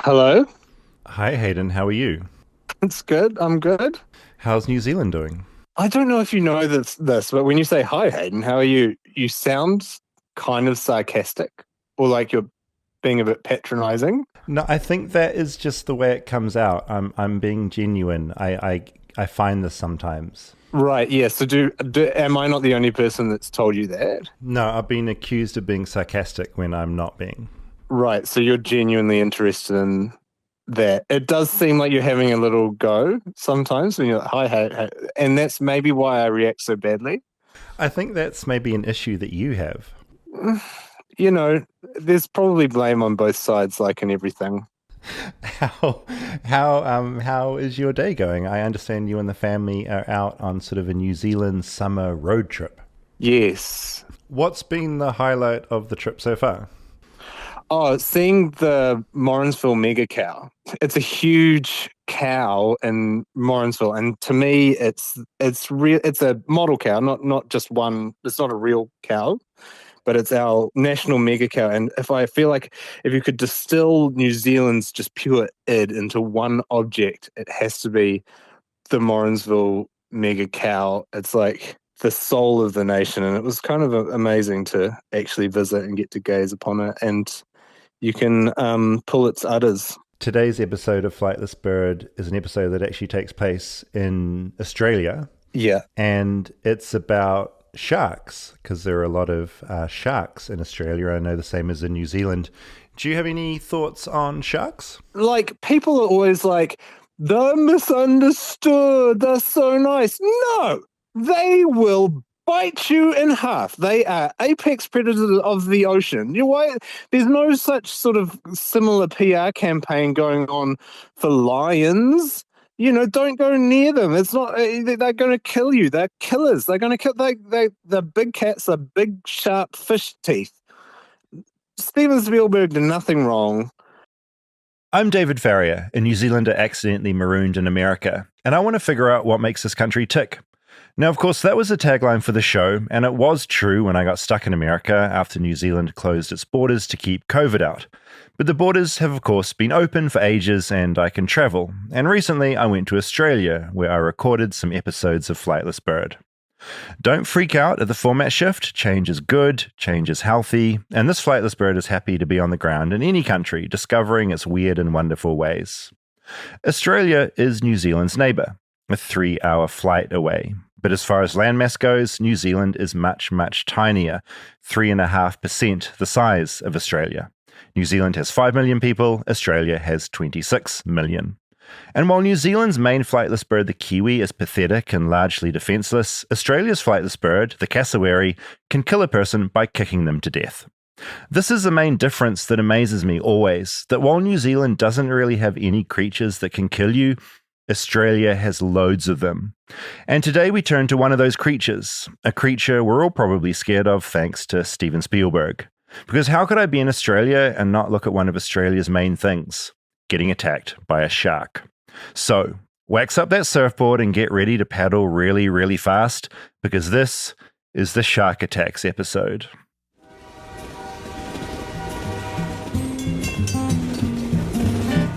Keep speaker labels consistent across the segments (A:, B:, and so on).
A: Hello.
B: Hi Hayden, how are you?
A: It's good. I'm good.
B: How's New Zealand doing?
A: I don't know if you know but when you say hi, Hayden, how are you? You sound kind of sarcastic or like you're being a bit patronizing.
B: No, I think that is just the way it comes out. I'm being genuine. I find this sometimes.
A: Right. Yeah. So am I not the only person that's told you that?
B: No, I've been accused of being sarcastic when I'm not being.
A: Right. So you're genuinely interested in that. It does seem like you're having a little go sometimes when you're like, hi, hey, hey. And that's maybe why I react so badly.
B: I think that's maybe an issue that you have.
A: You know, there's probably blame on both sides, like in everything.
B: How how is your day going? I understand you and the family are out on sort of a New Zealand summer road trip.
A: Yes.
B: What's been the highlight of the trip so far?
A: Oh, seeing the Morrinsville mega cow. It's a huge cow in Morrinsville, and to me, it's real. It's a model cow, not just one. It's not a real cow, but it's our national mega cow. And if I feel like if you could distill New Zealand's just pure id into one object, it has to be the Morrinsville mega cow. It's like the soul of the nation, and it was kind of amazing to actually visit and get to gaze upon it. And you can pull its udders.
B: Today's episode of Flightless Bird is an episode that actually takes place in Australia,
A: Yeah.
B: and it's about sharks because there are a lot of sharks in Australia. I know the same as in New Zealand. Do you have any thoughts on sharks?
A: Like, people are always like, they're misunderstood. They're so nice. No, they will bite you in half. They are apex predators of the ocean. You know why? There's no such sort of similar PR campaign going on for lions. You know, don't go near them. It's not. They're going to kill you. They're killers. They're going to kill. The big cats are big sharp fish teeth. Steven Spielberg did nothing wrong.
B: I'm David Farrier, a New Zealander accidentally marooned in America, and I want to figure out what makes this country tick. Now, of course, that was the tagline for the show, and it was true when I got stuck in America after New Zealand closed its borders to keep COVID out. But the borders have, of course, been open for ages and I can travel. And recently I went to Australia, where I recorded some episodes of Flightless Bird. Don't freak out at the format shift. Change is good, change is healthy, and this Flightless Bird is happy to be on the ground in any country, discovering its weird and wonderful ways. Australia is New Zealand's neighbour, a 3-hour flight away. But as far as landmass goes, New Zealand is much, much tinier, 3.5% the size of Australia. New Zealand has 5 million people, Australia has 26 million. And while New Zealand's main flightless bird, the kiwi, is pathetic and largely defenseless, Australia's flightless bird, the cassowary, can kill a person by kicking them to death. This is the main difference that amazes me always, that while New Zealand doesn't really have any creatures that can kill you, Australia has loads of them. And today we turn to one of those creatures, a creature we're all probably scared of thanks to Steven Spielberg. Because how could I be in Australia and not look at one of Australia's main things? Getting attacked by a shark. So, wax up that surfboard and get ready to paddle really, really fast, because this is the Shark Attacks episode.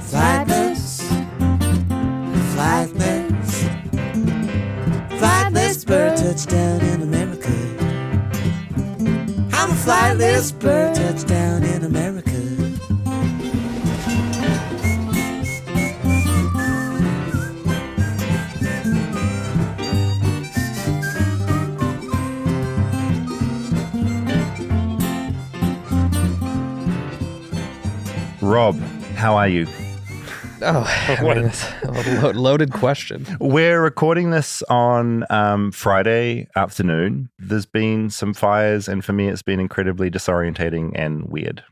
C: Flightless, flightless, flightless bird touchdown in America. I'm a flightless bird touchdown in America.
B: Rob, how are you?
D: Oh, that's a loaded question.
B: We're recording this on Friday afternoon. There's been some fires, and for me, it's been incredibly disorientating and weird.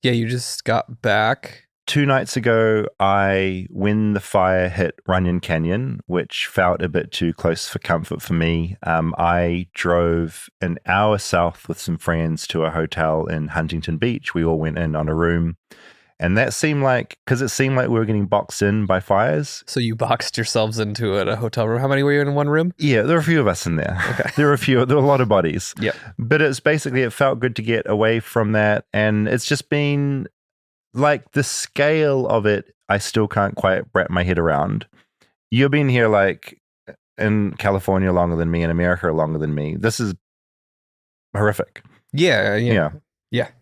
D: Yeah, you just got back.
B: 2 nights ago, when the fire hit Runyon Canyon, which felt a bit too close for comfort for me, I drove an hour south with some friends to a hotel in Huntington Beach. We all went in on a room. And that seemed like, because it seemed like we were getting boxed in by fires.
D: So you boxed yourselves into a hotel room. How many were you in one room?
B: Yeah, there were a few of us in there.
D: Okay.
B: There were a lot of bodies.
D: Yep.
B: But it's basically, it felt good to get away from that. And it's just been like the scale of it, I still can't quite wrap my head around. You've been here like in California longer than me, in America longer than me. This is horrific.
D: Yeah,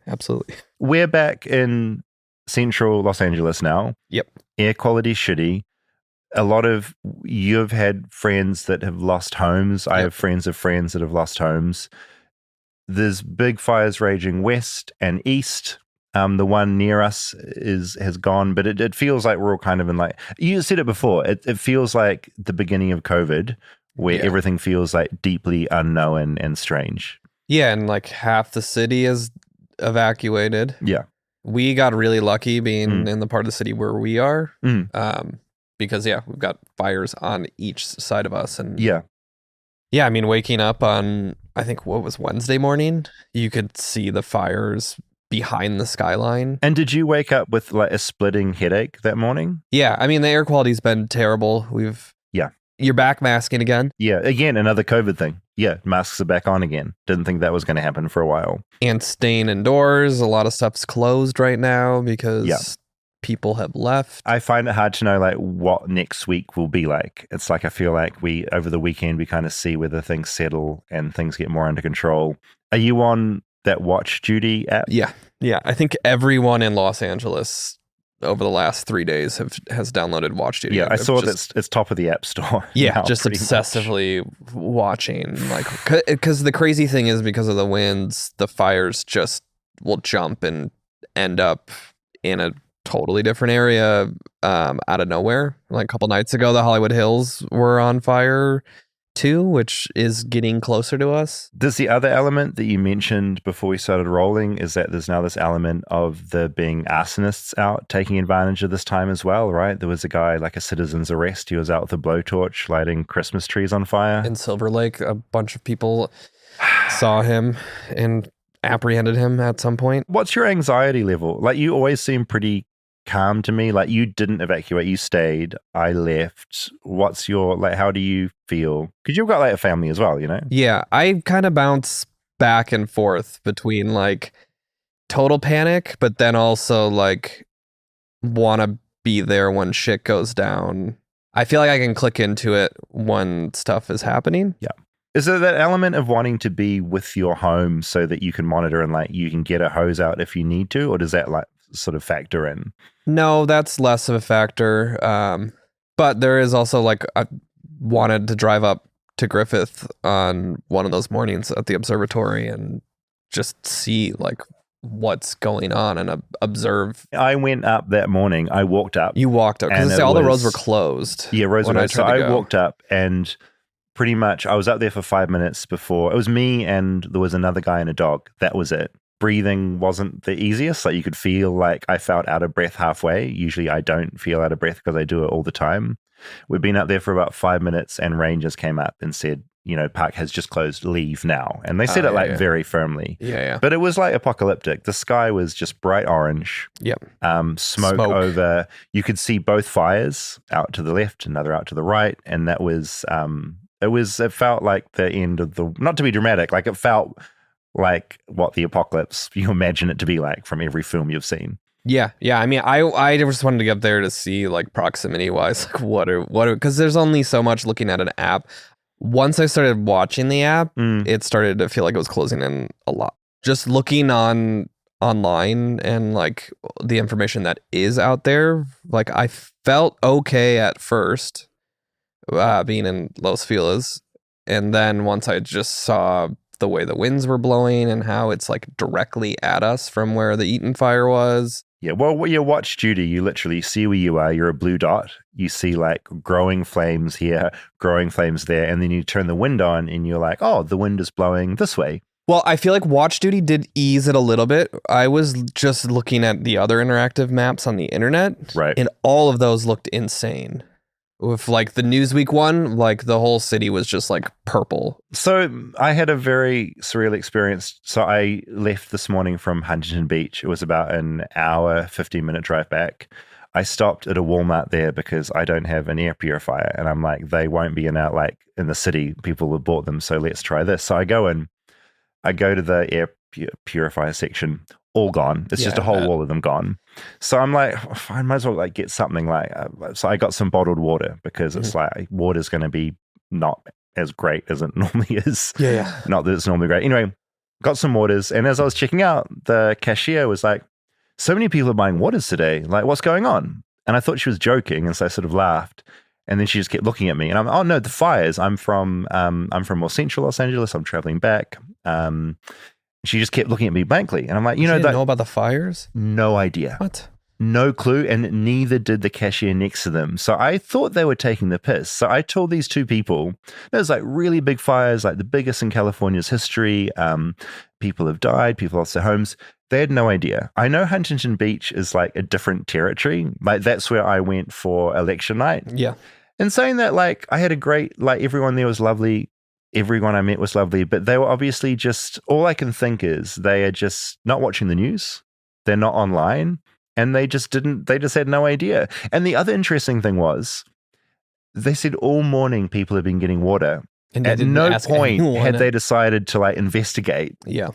D: absolutely.
B: We're back in central Los Angeles now.
D: Yep.
B: Air quality shitty. A lot of you've had friends that have lost homes. I have friends of friends that have lost homes. There's big fires raging west and east. The one near us has gone, but it feels like we're all kind of in like, you said it before, it feels like the beginning of COVID where everything feels like deeply unknown and strange.
D: Yeah, and like half the city is evacuated.
B: Yeah.
D: We got really lucky being in the part of the city where we are. Because we've got fires on each side of us. And I mean, waking up on, I think what was Wednesday morning, you could see the fires behind the skyline.
B: And did you wake up with like a splitting headache that morning?
D: Yeah, I mean, the air quality's been terrible. You're back masking again.
B: Yeah, again, another COVID thing. Yeah, masks are back on again. Didn't think that was going to happen for a while.
D: And staying indoors. A lot of stuff's closed right now because people have left.
B: I find it hard to know like what next week will be like. It's like I feel like over the weekend we kind of see whether things settle and things get more under control. Are you on that Watch Duty app?
D: Yeah. I think everyone in Los Angeles over the last 3 days has downloaded Watch Duty.
B: Yeah, I saw that it's top of the App Store.
D: Yeah,
B: now,
D: just obsessively watching. Like, because the crazy thing is because of the winds, the fires just will jump and end up in a totally different area out of nowhere. Like a couple nights ago, the Hollywood Hills were on fire too, which is getting closer to us.
B: There's the other element that you mentioned before we started rolling is that there's now this element of there being arsonists out taking advantage of this time as well, right? There was a guy, like a citizen's arrest. He was out with a blowtorch lighting Christmas trees on fire.
D: In Silver Lake, a bunch of people saw him and apprehended him at some point.
B: What's your anxiety level? Like, you always seem pretty calm to me. Like, you didn't evacuate, you stayed. I left. What's your, like, how do you feel? Because you've got like a family as well, you know?
D: Yeah, I kind of bounce back and forth between like total panic, but then also like want to be there when shit goes down. I feel like I can click into it when stuff is happening.
B: Yeah. Is there that element of wanting to be with your home so that you can monitor and like you can get a hose out if you need to, or does that like sort of factor in?
D: No, that's less of a factor. But there is also like, I wanted to drive up to Griffith on one of those mornings at the observatory and just see like what's going on and observe.
B: I went up that morning. I walked up.
D: You walked up because all the roads were closed.
B: Yeah, roads were closed. So I walked up and pretty much I was up there for 5 minutes before. It was me and there was another guy and a dog. That was it. Breathing wasn't the easiest. Like, you could feel like I felt out of breath halfway. Usually I don't feel out of breath because I do it all the time. We've been up there for about 5 minutes and rangers came up and said, you know, park has just closed, leave now. And they said it very firmly.
D: Yeah.
B: But it was like apocalyptic. The sky was just bright orange.
D: Yep.
B: Smoke over. You could see both fires out to the left, another out to the right. And that was, it felt like the end of the, not to be dramatic, like it felt like what the apocalypse you imagine it to be like from every film you've seen.
D: Yeah. I mean, I just wanted to get up there to see like proximity wise, like what are because there's only so much looking at an app. Once I started watching the app, it started to feel like it was closing in a lot. Just looking online and like the information that is out there, like I felt okay at first, being in Los Feliz, and then once I just saw the way the winds were blowing and how it's like directly at us from where the Eaton fire was.
B: Yeah, well, when you watch Judy, you literally see where you are. You're a blue dot. You see like growing flames here, growing flames there, and then you turn the wind on and you're like, oh, the wind is blowing this way.
D: Well, I feel like Watch Duty did ease it a little bit. I was just looking at the other interactive maps on the internet,
B: right?
D: And all of those looked insane. With like the Newsweek one, like the whole city was just like purple.
B: So I had a very surreal experience. So I left this morning from Huntington Beach. It was about an hour, 15-minute drive back. I stopped at a Walmart there because I don't have an air purifier. And I'm like, they won't be in the city. People have bought them. So let's try this. So I go in, I go to the air purifier section, all gone. It's just a
D: I
B: whole
D: bet.
B: wall of them gone. So I'm like, I might as well like get something like. So I got some bottled water because it's like water's going to be not as great as it normally is.
D: Yeah.
B: Not that it's normally great. Anyway, got some waters, and as I was checking out, the cashier was like, "So many people are buying waters today. Like, what's going on?" And I thought she was joking, and so I sort of laughed. And then she just kept looking at me, and I'm, oh no, the fires. I'm from more central Los Angeles. I'm traveling back. She just kept looking at me blankly, and I'm like,
D: You
B: know,
D: didn't know about the fires?
B: no idea,
D: What?
B: no clue, and neither did the cashier next to them. So I thought they were taking the piss. So I told these two people, there's like really big fires, like the biggest in California's history. People have died, people lost their homes. They had no idea. I know Huntington Beach is like a different territory. Like that's where I went for election night.
D: Yeah.
B: And saying that, like, I had a great, like, everyone there was lovely. Everyone I met was lovely, but they were obviously just, all I can think is they are just not watching the news. They're not online, and they just had no idea. And the other interesting thing was, they said all morning people have been getting water.
D: And they
B: At
D: didn't
B: no
D: ask
B: point
D: anyone.
B: had they decided to like investigate.
D: Yeah.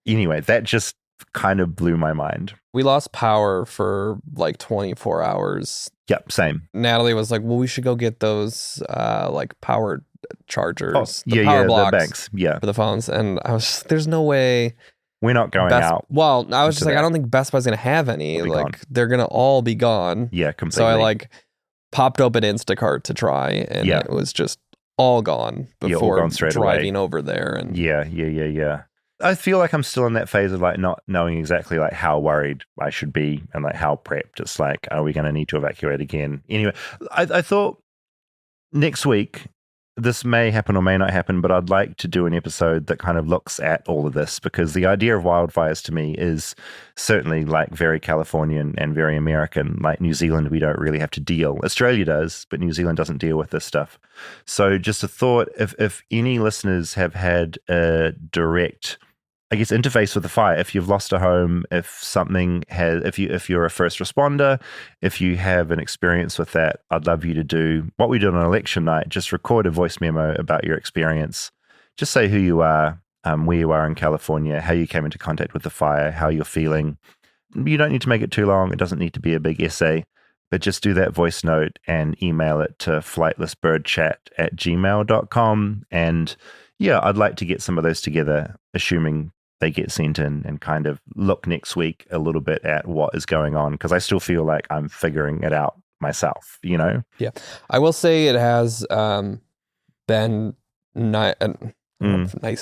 B: Anyway, that just kind of blew my mind.
D: We lost power for like 24 hours.
B: Yep, same.
D: Natalie was like, well, we should go get those like power chargers.
B: Oh,
D: the power blocks
B: the banks. Yeah,
D: for the phones. And I was just, there's no way.
B: we're not going
D: Best,
B: out.
D: well, I was just
B: into
D: like,
B: that.
D: I don't think Best Buy's going to have any.
B: They'll be
D: Like,
B: gone.
D: they're going to all be gone.
B: Yeah, completely.
D: So I like popped open Instacart to try, and
B: Yeah.
D: it was just all gone
B: all
D: before
B: gone straight away.
D: driving over there. And
B: Yeah. I feel like I'm still in that phase of like not knowing exactly like how worried I should be and like how prepped. It's like, are we going to need to evacuate again? Anyway, I thought next week, this may happen or may not happen, but I'd like to do an episode that kind of looks at all of this, because the idea of wildfires to me is certainly like very Californian and very American. Like New Zealand, we don't really have to deal. Australia does, but New Zealand doesn't deal with this stuff. So just a thought, if any listeners have had a direct, I guess, interface with the fire, if you've lost a home, if you're a first responder, if you have an experience with that, I'd love you to do what we did on election night. Just record a voice memo about your experience. Just say who you are, where you are in California, how you came into contact with the fire, how you're feeling. You don't need to make it too long. It doesn't need to be a big essay, but just do that voice note and email it to flightlessbirdchat@gmail.com. And yeah, I'd like to get some of those together, assuming they get sent in, and kind of look next week a little bit at what is going on, because I still feel like I'm figuring it out myself, you know?
D: yeah, I will say it has been nice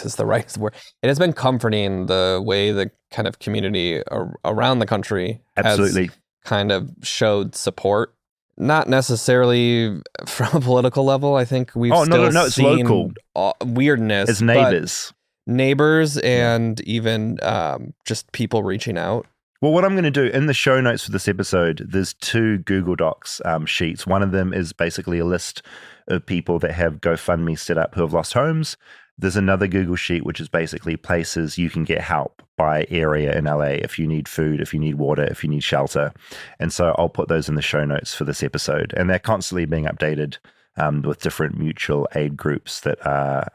D: is the right word. It has been comforting the way the kind of community around the country
B: Absolutely.
D: has kind of showed support. Not necessarily from a political level. I think we've still
B: no, it's
D: seen
B: local.
D: Weirdness.
B: It's
D: but
B: neighbors.
D: and even just people reaching out.
B: Well, what I'm going to do in the show notes for this episode, there's 2 Google Docs sheets. One of them is basically a list of people that have GoFundMe set up who have lost homes. There's another Google sheet, which is basically places you can get help by area in LA if you need food, if you need water, if you need shelter. And so I'll put those in the show notes for this episode. And they're constantly being updated with different mutual aid groups that are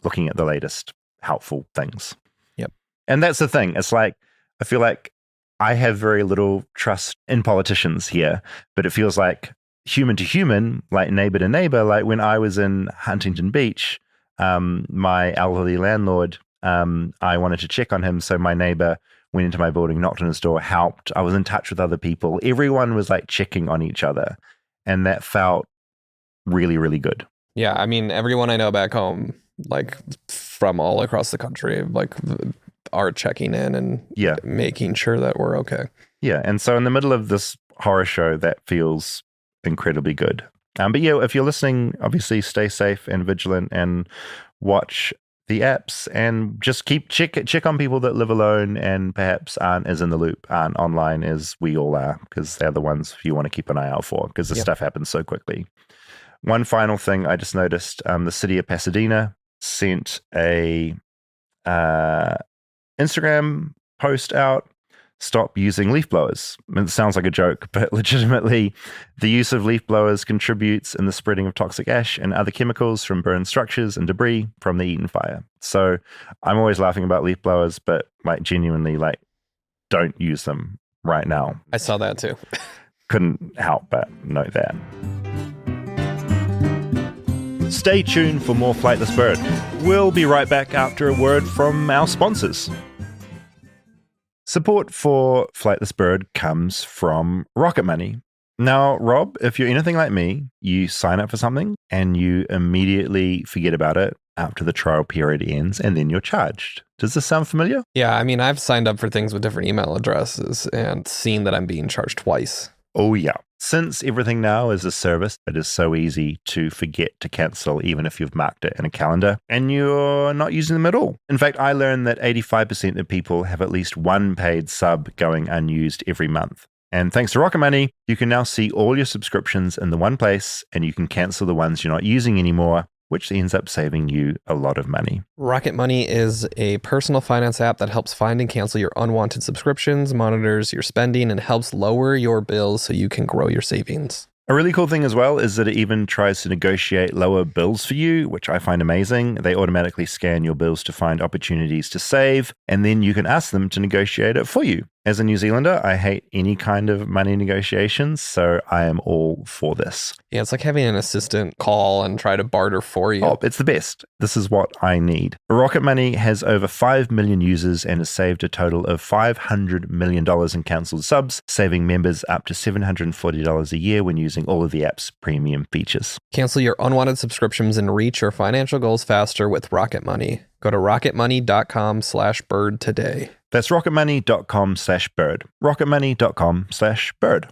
B: looking at the latest helpful things.
D: Yep.
B: And that's the thing. It's like, I feel like I have very little trust in politicians here, but it feels like human to human, like neighbor to neighbor. Like when I was in Huntington Beach, my elderly landlord, I wanted to check on him. So my neighbor went into my building, knocked on his door, helped. I was in touch with other people. Everyone was like checking on each other. And that felt really, really good.
D: Yeah, I mean, everyone I know back home, like from all across the country, like are checking in and making sure that we're okay.
B: Yeah. And so in the middle of this horror show, that feels incredibly good. But yeah, if you're listening, obviously stay safe and vigilant and watch the apps and just check on people that live alone and perhaps aren't as in the loop, aren't online as we all are, because they're the ones you want to keep an eye out for, because this stuff happens so quickly. One final thing I just noticed, the city of Pasadena sent a Instagram post out stop using leaf blowers. It sounds like a joke, but legitimately, the use of leaf blowers contributes in the spreading of toxic ash and other chemicals from burned structures and debris from the Eaton fire. So I'm always laughing about leaf blowers, but like genuinely, like, don't use them right now.
D: I saw that too.
B: Couldn't help but note that. Stay tuned for more Flightless Bird. We'll be right back after a word from our sponsors. Support for Flightless Bird comes from Rocket Money. Now, Rob, if you're anything like me, you sign up for something and you immediately forget about it after the trial period ends, and then you're charged. Does this sound familiar?
D: Yeah, I mean, I've signed up for things with different email addresses and seen that I'm being charged twice.
B: Oh, yeah. Since everything now is a service, it is so easy to forget to cancel even if you've marked it in a calendar and you're not using them at all. In fact, I learned that 85% of people have at least one paid sub going unused every month. And thanks to Rocket Money, you can now see all your subscriptions in the one place and you can cancel the ones you're not using anymore, which ends up saving you a lot of money.
D: Rocket Money is a personal finance app that helps find and cancel your unwanted subscriptions, monitors your spending, and helps lower your bills so you can grow your savings.
B: A really cool thing as well is that it even tries to negotiate lower bills for you, which I find amazing. They automatically scan your bills to find opportunities to save, and then you can ask them to negotiate it for you. As a New Zealander, I hate any kind of money negotiations, so I am all for this.
D: Yeah, it's like having an assistant call and try to barter for you.
B: Oh, it's the best. This is what I need. Rocket Money has over 5 million users and has saved a total of $500 million in cancelled subs, saving members up to $740 a year when using all of the app's premium features.
D: Cancel your unwanted subscriptions and reach your financial goals faster with Rocket Money. Go to rocketmoney.com/bird today.
B: That's rocketmoney.com/bird. rocketmoney.com/bird.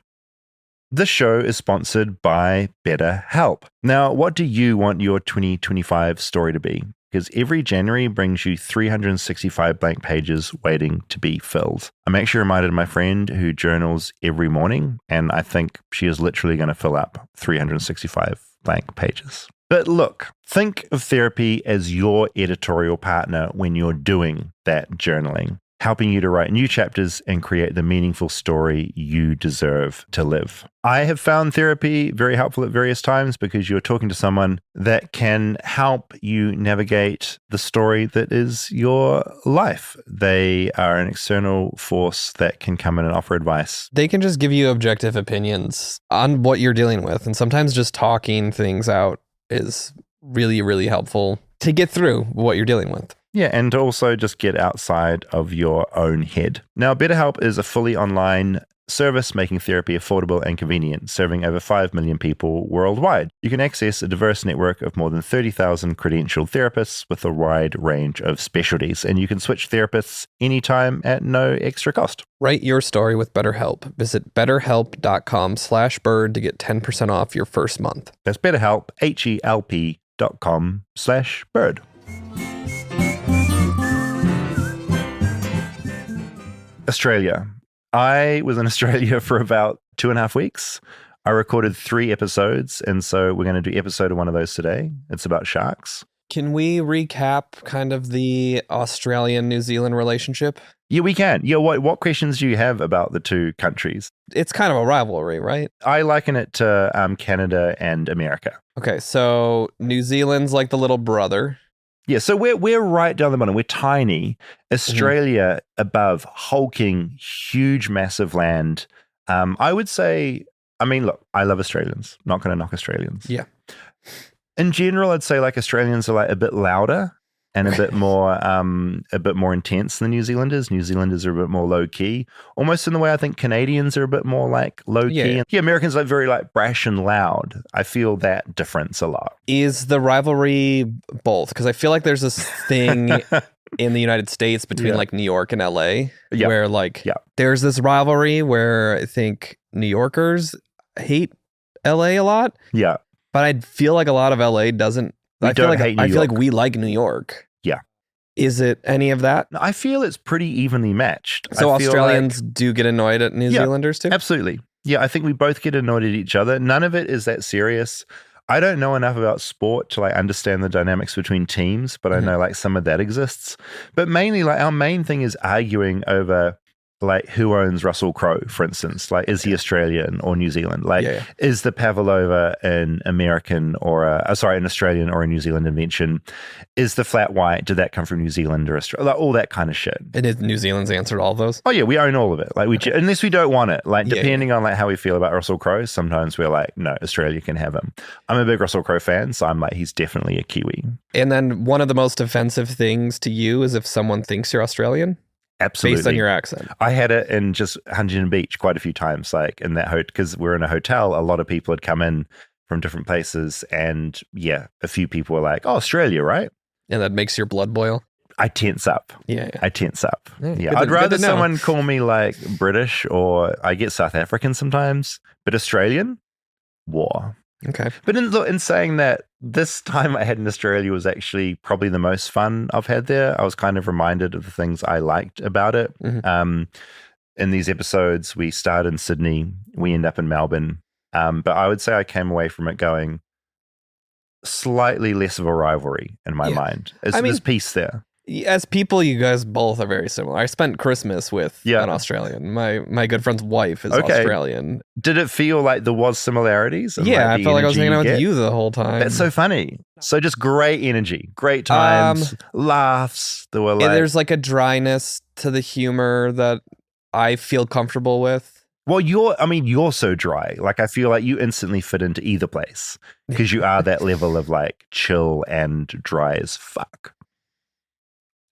B: This show is sponsored by BetterHelp. Now, what do you want your 2025 story to be? Because every January brings you 365 blank pages waiting to be filled. I'm actually reminded of my friend who journals every morning, and I think she is literally going to fill up 365 blank pages. But look, think of therapy as your editorial partner when you're doing that journaling, helping you to write new chapters and create the meaningful story you deserve to live. I have found therapy very helpful at various times because you're talking to someone that can help you navigate the story that is your life. They are an external force that can come in and offer advice.
D: They can just give you objective opinions on what you're dealing with. And sometimes just talking things out is really, really helpful to get through what you're dealing with.
B: Yeah, and to also just get outside of your own head. Now, BetterHelp is a fully online service making therapy affordable and convenient, serving over 5 million people worldwide. You can access a diverse network of more than 30,000 credentialed therapists with a wide range of specialties, and you can switch therapists anytime at no extra cost.
D: Write your story with BetterHelp. Visit betterhelp.com/bird to get 10% off your first month.
B: That's BetterHelp, HELP.com/bird. Australia. I was in Australia for about 2.5 weeks. I recorded 3 episodes, and so we're going to do episode of one of those today. It's about sharks.
D: Can we recap kind of the Australian-New Zealand relationship?
B: Yeah, we can. Yeah, what questions do you have about the two countries?
D: It's kind of a rivalry, right?
B: I liken it to Canada and America.
D: Okay, so New Zealand's like the little brother.
B: Yeah, so we're right down the bottom. We're tiny. Australia above, hulking, huge, massive land. I would say, I mean, look, I love Australians. Not going to knock Australians.
D: Yeah.
B: In general, I'd say like Australians are like a bit louder and a bit more intense than New Zealanders. New Zealanders are a bit more low key, almost in the way I think Canadians are a bit more like low key. Yeah, Americans are like very like brash and loud. I feel that difference a lot.
D: Is the rivalry both? Because I feel like there's this thing in the United States between like New York and LA, where like there's this rivalry where I think New Yorkers hate LA a lot. Yeah, but I feel like a lot of LA doesn't. I feel like we like New York. Yeah. Is it any of that?
B: I feel it's pretty evenly matched.
D: So Australians do get annoyed at New Zealanders too?
B: Absolutely. Yeah, I think we both get annoyed at each other. None of it is that serious. I don't know enough about sport to like understand the dynamics between teams, but I know like some of that exists. But mainly like our main thing is arguing over like who owns Russell Crowe, for instance? Like, is he Australian or New Zealand? Like, is the pavlova an American or an Australian or a New Zealand invention? Is the flat white, did that come from New Zealand or Australia? Like, all that kind of shit.
D: And is New Zealand's answer to all those?
B: Oh yeah, we own all of it. Like, unless we don't want it. Like, depending on like how we feel about Russell Crowe, sometimes we're like, no, Australia can have him. I'm a big Russell Crowe fan, so I'm like, he's definitely a Kiwi.
D: And then one of the most offensive things to you is if someone thinks you're Australian.
B: Absolutely.
D: Based on your accent.
B: I had it in just Huntington Beach quite a few times, like in that because we're in a hotel, a lot of people had come in from different places, and a few people were like, oh, Australia, right?
D: And that makes your blood boil.
B: I tense up.
D: Yeah.
B: I tense up.
D: Yeah.
B: I'd rather someone call me like British, or I get South African sometimes, but Australian, war.
D: Okay.
B: But in saying that, this time I had in Australia was actually probably the most fun I've had there. I was kind of reminded of the things I liked about it. Mm-hmm. In these episodes, we start in Sydney, we end up in Melbourne. But I would say I came away from it going slightly less of a rivalry in my mind. There's peace there.
D: As people, you guys both are very similar. I spent Christmas with an Australian. My good friend's wife is Australian.
B: Did it feel like there was similarities?
D: Yeah, I felt like I was hanging out with you the whole time.
B: That's so funny. So just great energy, great times, laughs.
D: There's like a dryness to the humor that I feel comfortable with.
B: Well, you're so dry. Like, I feel like you instantly fit into either place because you are that level of like chill and dry as fuck.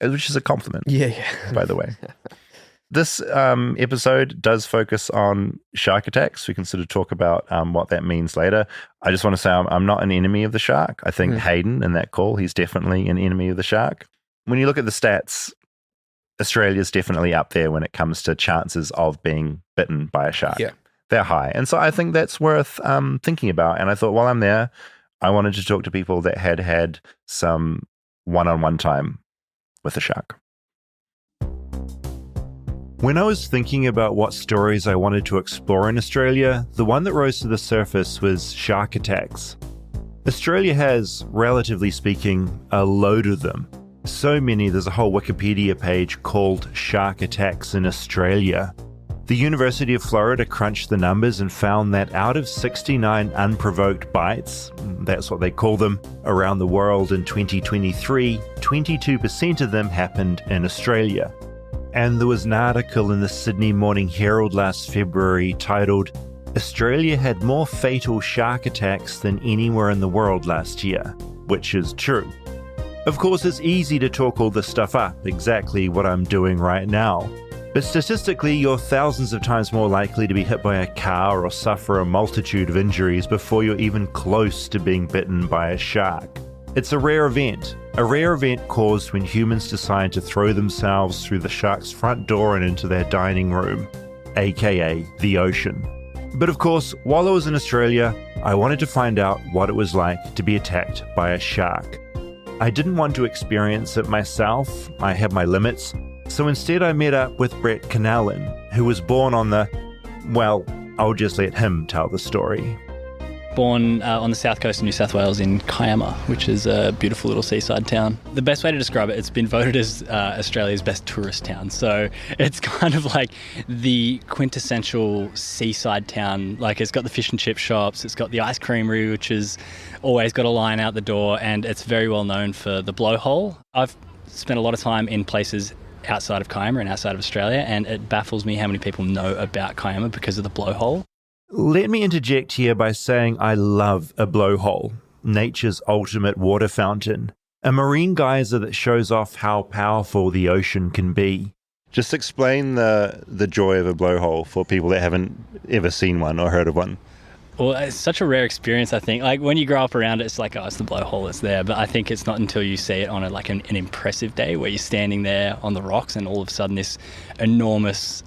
B: Which is a compliment, by the way. This episode does focus on shark attacks. We can sort of talk about what that means later. I just want to say I'm not an enemy of the shark. I think Hayden, in that call, he's definitely an enemy of the shark. When you look at the stats, Australia's definitely up there when it comes to chances of being bitten by a shark. Yeah. They're high. And so I think that's worth thinking about. And I thought while I'm there, I wanted to talk to people that had some one-on-one time with a shark. When I was thinking about what stories I wanted to explore in Australia, the one that rose to the surface was shark attacks. Australia has, relatively speaking, a load of them. So many, there's a whole Wikipedia page called Shark Attacks in Australia. The University of Florida crunched the numbers and found that out of 69 unprovoked bites, that's what they call them, around the world in 2023, 22% of them happened in Australia. And there was an article in the Sydney Morning Herald last February titled, Australia had more fatal shark attacks than anywhere in the world last year, which is true. Of course, it's easy to talk all this stuff up, exactly what I'm doing right now. But statistically, you're thousands of times more likely to be hit by a car or suffer a multitude of injuries before you're even close to being bitten by a shark. It's a rare event caused when humans decide to throw themselves through the shark's front door and into their dining room, aka the ocean. But of course, while I was in Australia, I wanted to find out what it was like to be attacked by a shark. I didn't want to experience it myself, I had my limits, so instead I met up with Brett Canellan, who was born on I'll just let him tell the story.
E: Born on the south coast of New South Wales in Kiama, which is a beautiful little seaside town. The best way to describe it, it's been voted as Australia's best tourist town. So it's kind of like the quintessential seaside town. Like, it's got the fish and chip shops, it's got the ice creamery, which is always got a line out the door, and it's very well known for the blowhole. I've spent a lot of time in places outside of Kiama and outside of Australia, and it baffles me how many people know about Kiama because of the blowhole.
B: Let me interject here by saying I love a blowhole, nature's ultimate water fountain, a marine geyser that shows off how powerful the ocean can be. Just explain the joy of a blowhole for people that haven't ever seen one or heard of one.
E: Well, it's such a rare experience, I think. Like, when you grow up around it, it's like, oh, it's the blowhole, it's there. But I think it's not until you see it on an impressive day where you're standing there on the rocks and all of a sudden this enormous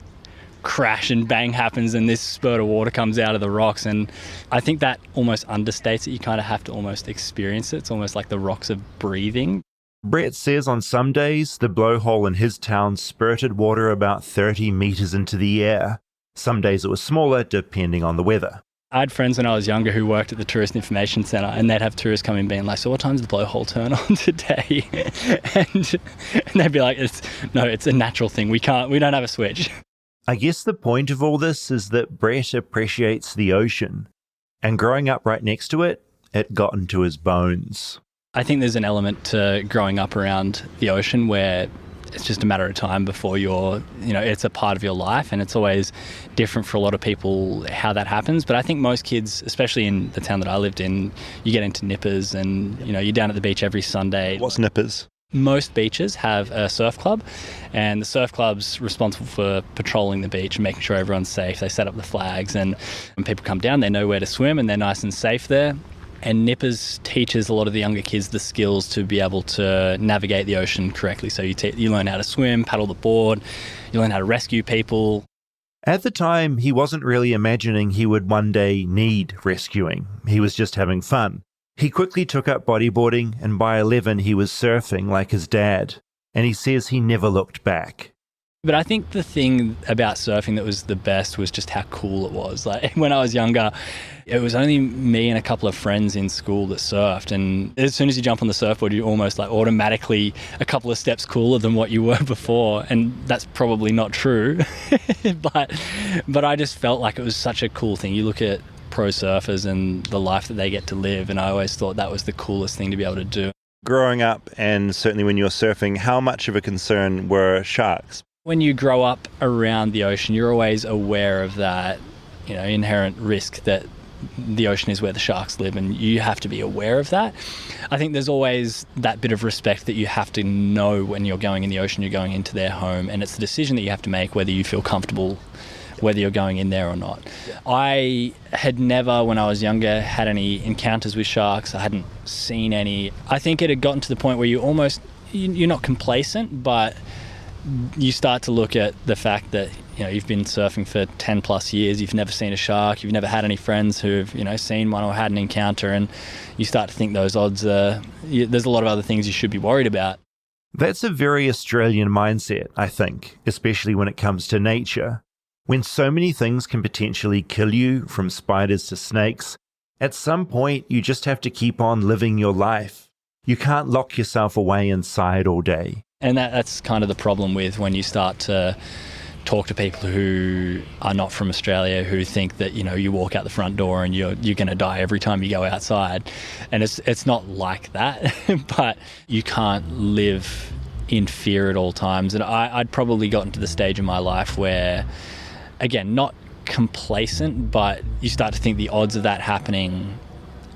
E: crash and bang happens and this spurt of water comes out of the rocks. And I think that almost understates it. You kind of have to almost experience it. It's almost like the rocks are breathing.
B: Brett says on some days, the blowhole in his town spurted water about 30 meters into the air. Some days it was smaller, depending on the weather.
E: I had friends when I was younger who worked at the Tourist Information Centre, and they'd have tourists come in being like, so what time's the blowhole turn on today? and they'd be like, it's a natural thing. We don't have a switch.
B: I guess the point of all this is that Brett appreciates the ocean, and growing up right next to it, it got into his bones.
E: I think there's an element to growing up around the ocean where it's just a matter of time before it's a part of your life, and it's always different for a lot of people how that happens. But I think most kids, especially in the town that I lived in, you get into nippers and, you're down at the beach every Sunday.
B: What's nippers?
E: Most beaches have a surf club, and the surf club's responsible for patrolling the beach and making sure everyone's safe. They set up the flags, and when people come down, they know where to swim and they're nice and safe there. And nippers teaches a lot of the younger kids the skills to be able to navigate the ocean correctly. So you learn how to swim, paddle the board, you learn how to rescue people.
B: At the time, he wasn't really imagining he would one day need rescuing. He was just having fun. He quickly took up bodyboarding, and by 11 he was surfing like his dad, and he says he never looked back.
E: But I think the thing about surfing that was the best was just how cool it was. Like when I was younger, it was only me and a couple of friends in school that surfed, and as soon as you jump on the surfboard, you're almost like automatically a couple of steps cooler than what you were before, and that's probably not true. but I just felt like it was such a cool thing. You look at pro surfers and the life that they get to live, and I always thought that was the coolest thing to be able to do.
B: Growing up, and certainly when you were surfing, how much of a concern were sharks?
E: When you grow up around the ocean, you're always aware of that, inherent risk that the ocean is where the sharks live, and you have to be aware of that. I think there's always that bit of respect that you have to know when you're going in the ocean, you're going into their home, and it's the decision that you have to make whether you feel comfortable whether you're going in there or not. Yeah. I had never, when I was younger, had any encounters with sharks. I hadn't seen any. I think it had gotten to the point where you're not complacent, but you start to look at the fact that you've been surfing for 10 plus years, you've never seen a shark, you've never had any friends who've seen one or had an encounter, and you start to think those odds there's a lot of other things you should be worried about.
B: That's a very Australian mindset, I think, especially when it comes to nature. When so many things can potentially kill you, from spiders to snakes, at some point you just have to keep on living your life. You can't lock yourself away inside all day.
E: And that's kind of the problem with when you start to talk to people who are not from Australia, who think that you walk out the front door and you're going to die every time you go outside. And it's not like that, but you can't live in fear at all times. And I'd probably gotten to the stage in my life where, again, not complacent, but you start to think the odds of that happening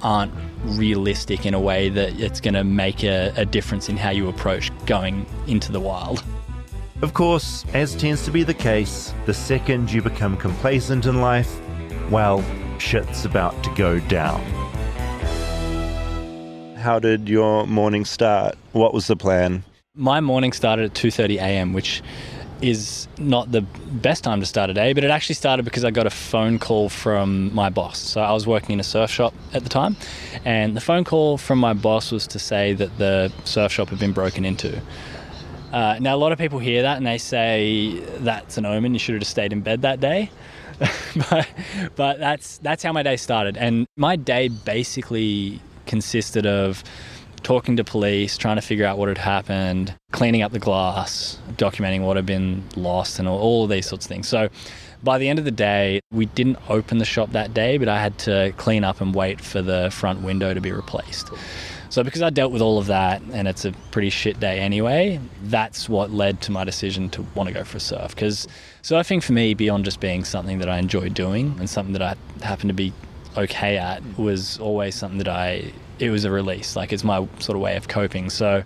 E: aren't realistic in a way that it's going to make a difference in how you approach going into the wild.
B: Of course, as tends to be the case, the second you become complacent in life, well, shit's about to go down. How did your morning start? What was the plan?
E: My morning started at 2:30 a.m, which is not the best time to start a day, but it actually started because I got a phone call from my boss. So I was working in a surf shop at the time, and the phone call from my boss was to say that the surf shop had been broken into. Now, a lot of people hear that and they say that's an omen, you should have just stayed in bed that day. but that's how my day started. And my day basically consisted of talking to police, trying to figure out what had happened, cleaning up the glass, documenting what had been lost, and all of these sorts of things. So by the end of the day, we didn't open the shop that day, but I had to clean up and wait for the front window to be replaced. So because I dealt with all of that, and it's a pretty shit day anyway, that's what led to my decision to want to go for a surf. Because surfing for me, beyond just being something that I enjoy doing and something that I happen to be okay at, was always something that it was a release. Like, it's my sort of way of coping. So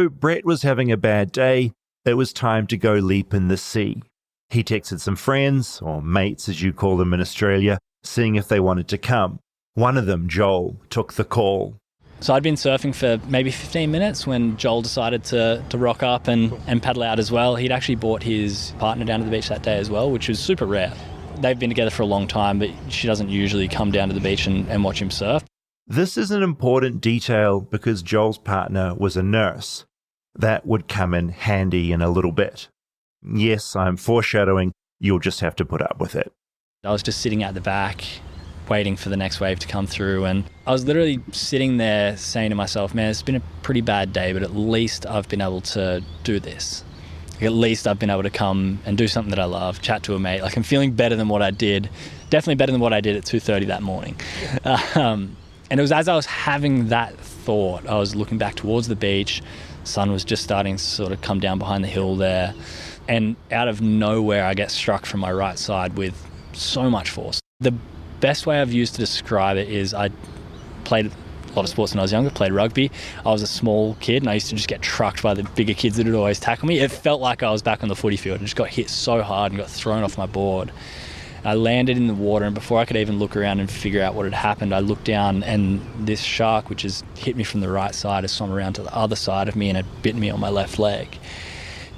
B: Brett was having a bad day. It was time to go leap in the sea. He texted some friends, or mates as you call them in Australia, seeing if they wanted to come. One of them, Joel, took the call.
E: So I'd been surfing for maybe 15 minutes when Joel decided to rock up and paddle out as well. He'd actually brought his partner down to the beach that day as well, which was super rare. They've been together for a long time, but she doesn't usually come down to the beach and watch him surf.
B: This is an important detail because Joel's partner was a nurse. That would come in handy in a little bit. Yes, I'm foreshadowing. You'll just have to put up with it.
E: I was just sitting at the back, waiting for the next wave to come through, and I was literally sitting there saying to myself, man, it's been a pretty bad day, but at least I've been able to do this. Like, at least I've been able to come and do something that I love, chat to a mate. Like, I'm feeling better than what I did, definitely better than what I did at 2:30 that morning. And it was as I was having that thought, I was looking back towards the beach. Sun was just starting to sort of come down behind the hill there. And out of nowhere, I get struck from my right side with so much force. The best way I've used to describe it is I played a lot of sports when I was younger, played rugby. I was a small kid and I used to just get trucked by the bigger kids that would always tackle me. It felt like I was back on the footy field. I just got hit so hard and got thrown off my board. I landed in the water, and before I could even look around and figure out what had happened, I looked down, and this shark, which has hit me from the right side, has swum around to the other side of me and had bitten me on my left leg.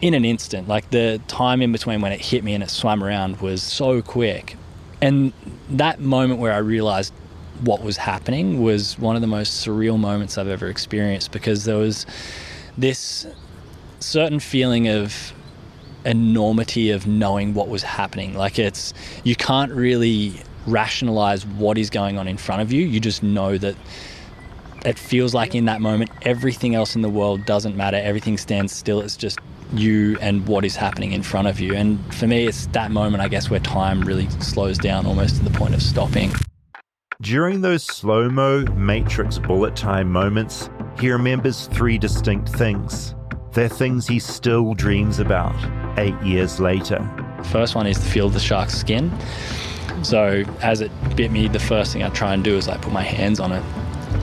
E: In an instant, like the time in between when it hit me and it swam around was so quick. And that moment where I realized what was happening was one of the most surreal moments I've ever experienced, because there was this certain feeling of enormity of knowing what was happening. Like, you can't really rationalize what is going on in front of you. You just know that it feels like in that moment everything else in the world doesn't matter, everything stands still. It's just you and what is happening in front of you. And for me, it's that moment, I guess, where time really slows down almost to the point of stopping.
B: During those slow-mo Matrix bullet time moments, he remembers 3 distinct things. They're things he still dreams about 8 years later.
E: The first one is to feel the shark's skin. So as it bit me, the first thing I try and do is I put my hands on it,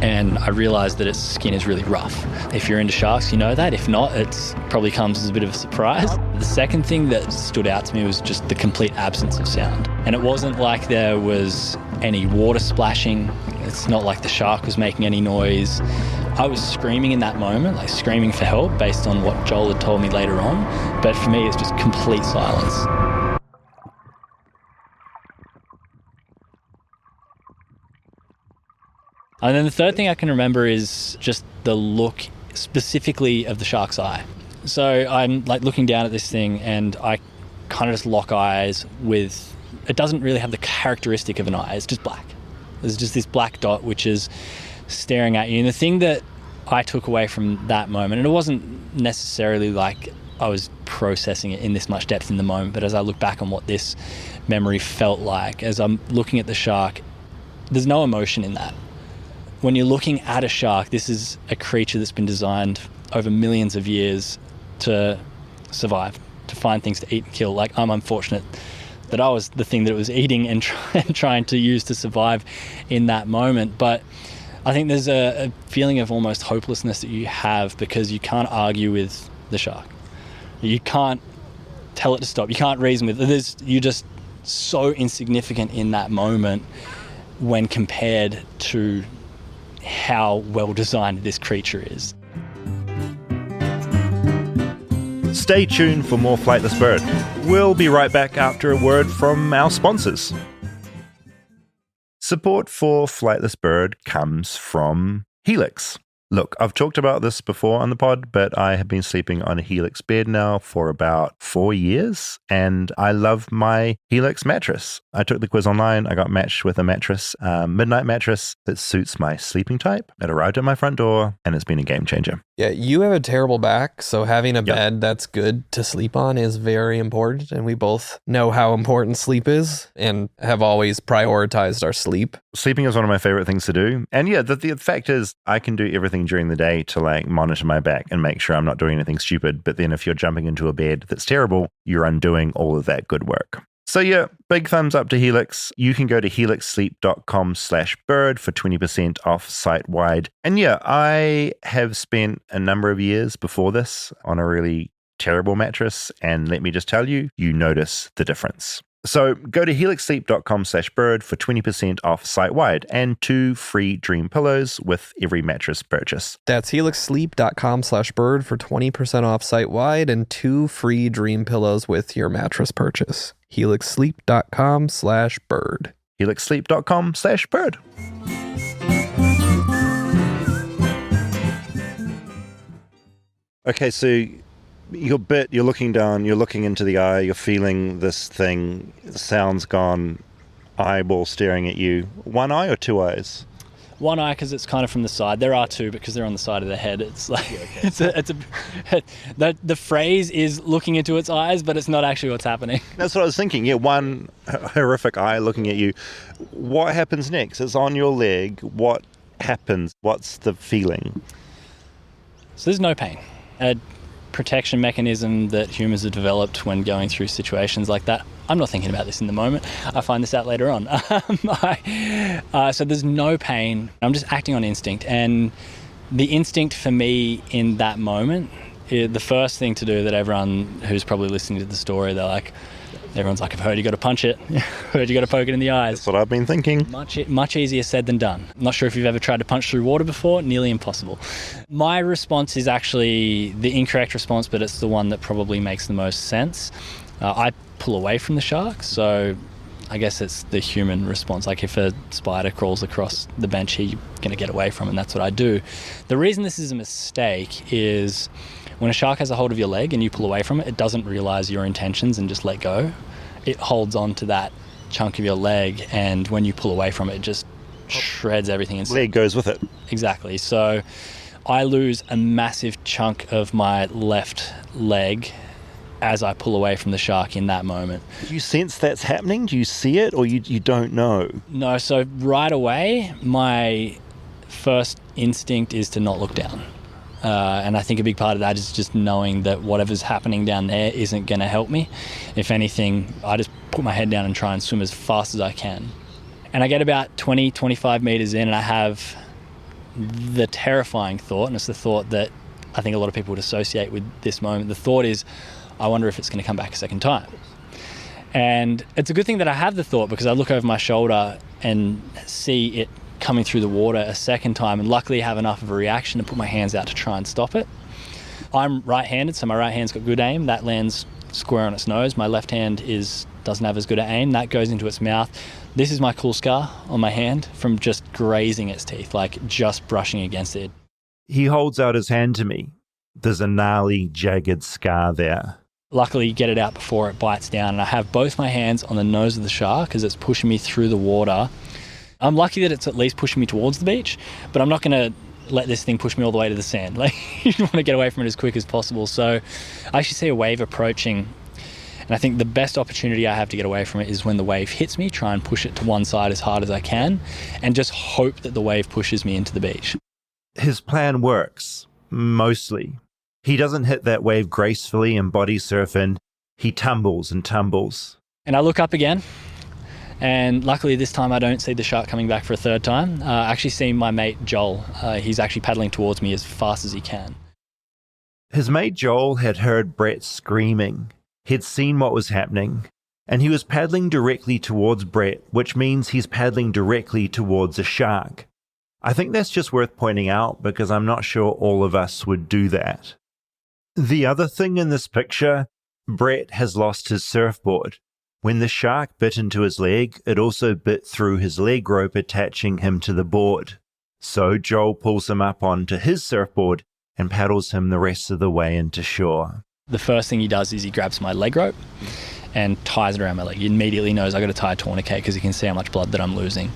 E: and I realized that its skin is really rough. If you're into sharks, you know that. If not, it probably comes as a bit of a surprise. The second thing that stood out to me was just the complete absence of sound. And it wasn't like there was any water splashing. It's not like the shark was making any noise. I was screaming in that moment, like screaming for help based on what Joel had told me later on. But for me, it's just complete silence. And then the third thing I can remember is just the look specifically of the shark's eye. So I'm like looking down at this thing and I kind of just lock eyes with, it doesn't really have the characteristic of an eye, it's just black. There's just this black dot which is staring at you. And the thing that I took away from that moment, and it wasn't necessarily like I was processing it in this much depth in the moment, but as I look back on what this memory felt like, as I'm looking at the shark, there's no emotion in that. When you're looking at a shark, this is a creature that's been designed over millions of years to survive, to find things to eat and kill. Like, I'm unfortunate that I was the thing that it was eating and trying to use to survive in that moment. But I think there's a feeling of almost hopelessness that you have because you can't argue with the shark. You can't tell it to stop. You can't reason with it. You're just so insignificant in that moment when compared to how well designed this creature is.
B: Stay tuned for more Flightless Bird. We'll be right back after a word from our sponsors. Support for Flightless Bird comes from Helix. Look, I've talked about this before on the pod, but I have been sleeping on a Helix bed now for about 4 years, and I love my Helix mattress. I took the quiz online. I got matched with a mattress, midnight mattress that suits my sleeping type. It arrived at my front door, and it's been a game changer.
D: Yeah, you have a terrible back, so having a bed that's good to sleep on is very important, and we both know how important sleep is and have always prioritized our sleep.
B: Sleeping is one of my favorite things to do. And yeah, the fact is I can do everything during the day to like monitor my back and make sure I'm not doing anything stupid. But then if you're jumping into a bed that's terrible, you're undoing all of that good work. So yeah, big thumbs up to Helix. You can go to helixsleep.com/bird for 20% off site-wide. And yeah, I have spent a number of years before this on a really terrible mattress. And let me just tell you, you notice the difference. So go to helixsleep.com/bird for 20% off site-wide and 2 free dream pillows with every mattress purchase.
D: That's helixsleep.com/bird for 20% off site-wide and 2 free dream pillows with your mattress purchase. helixsleep.com/bird.
B: helixsleep.com/bird. Okay, so you're looking down, you're looking into the eye, you're feeling this thing, the sound's gone, eyeball staring at you. One eye or 2 eyes?
E: One eye because it's kind of from the side. There are two because they're on the side of the head. It's like the phrase is looking into its eyes, but it's not actually what's happening.
B: That's what I was thinking. Yeah, one horrific eye looking at you. What happens next? It's on your leg. What happens? What's the feeling?
E: So there's no pain. A protection mechanism that humans have developed when going through situations like that. I'm not thinking about this in the moment. I find this out later on. So there's no pain. I'm just acting on instinct. And the instinct for me in that moment, the first thing to do that everyone who's probably listening to the story, everyone's like, I've heard you got to punch it. Heard you got to poke it in the eyes.
B: That's what I've been thinking.
E: Much easier said than done. I'm not sure if you've ever tried to punch through water before. Nearly impossible. My response is actually the incorrect response, but it's the one that probably makes the most sense. I pull away from the shark, so I guess it's the human response. Like if a spider crawls across the bench here, you're going to get away from it, and that's what I do. The reason this is a mistake is when a shark has a hold of your leg and you pull away from it, it doesn't realise your intentions and just let go. It holds on to that chunk of your leg, and when you pull away from it, it just shreds everything inside.
B: Leg goes with it.
E: Exactly. So I lose a massive chunk of my left leg as I pull away from the shark in that moment.
B: Do you sense that's happening? Do you see it, or you don't know?
E: No, so right away, my first instinct is to not look down. And I think a big part of that is just knowing that whatever's happening down there isn't going to help me. If anything, I just put my head down and try and swim as fast as I can. And I get about 20, 25 meters in, and I have the terrifying thought, and it's the thought that I think a lot of people would associate with this moment. The thought is, I wonder if it's going to come back a second time. And it's a good thing that I have the thought, because I look over my shoulder and see it coming through the water a second time, and luckily have enough of a reaction to put my hands out to try and stop it. I'm right-handed, so my right hand's got good aim. That lands square on its nose. My left hand doesn't have as good an aim. That goes into its mouth. This is my cool scar on my hand from just grazing its teeth, like just brushing against it.
B: He holds out his hand to me. There's a gnarly, jagged scar there.
E: Luckily, you get it out before it bites down, and I have both my hands on the nose of the shark as it's pushing me through the water. I'm lucky that it's at least pushing me towards the beach, but I'm not going to let this thing push me all the way to the sand. Like, you want to get away from it as quick as possible. So I actually see a wave approaching, and I think the best opportunity I have to get away from it is when the wave hits me, try and push it to one side as hard as I can, and just hope that the wave pushes me into the beach.
B: His plan works, mostly. He doesn't hit that wave gracefully and body surf in. He tumbles and tumbles.
E: And I look up again, and luckily this time I don't see the shark coming back for a third time. I actually see my mate Joel. He's actually paddling towards me as fast as he can.
B: His mate Joel had heard Brett screaming. He'd seen what was happening, and he was paddling directly towards Brett, which means he's paddling directly towards a shark. I think that's just worth pointing out, because I'm not sure all of us would do that. The other thing in this picture, Brett has lost his surfboard. When the shark bit into his leg, it also bit through his leg rope attaching him to the board. So Joel pulls him up onto his surfboard and paddles him the rest of the way into shore.
E: The first thing he does is he grabs my leg rope and ties it around my leg. He immediately knows I got to tie a tourniquet because he can see how much blood that I'm losing.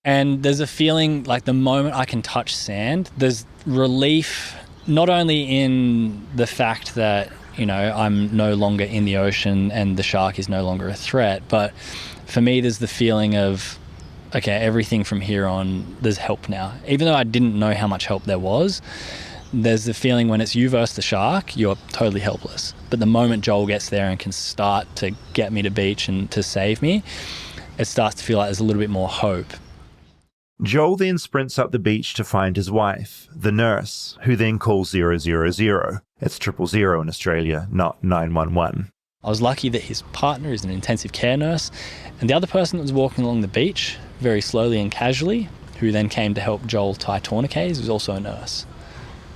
E: And there's a feeling like the moment I can touch sand, there's relief, not only in the fact that, you know, I'm no longer in the ocean and the shark is no longer a threat, but for me there's the feeling of, okay, everything from here on, there's help now. Even though I didn't know how much help there was, there's the feeling when it's you versus the shark, you're totally helpless. But the moment Joel gets there and can start to get me to beach and to save me, it starts to feel like there's a little bit more hope.
B: Joel then sprints up the beach to find his wife, the nurse, who then calls 000. It's 000 in Australia, not 911.
E: I was lucky that his partner is an intensive care nurse, and the other person that was walking along the beach, very slowly and casually, who then came to help Joel tie tourniquets, was also a nurse.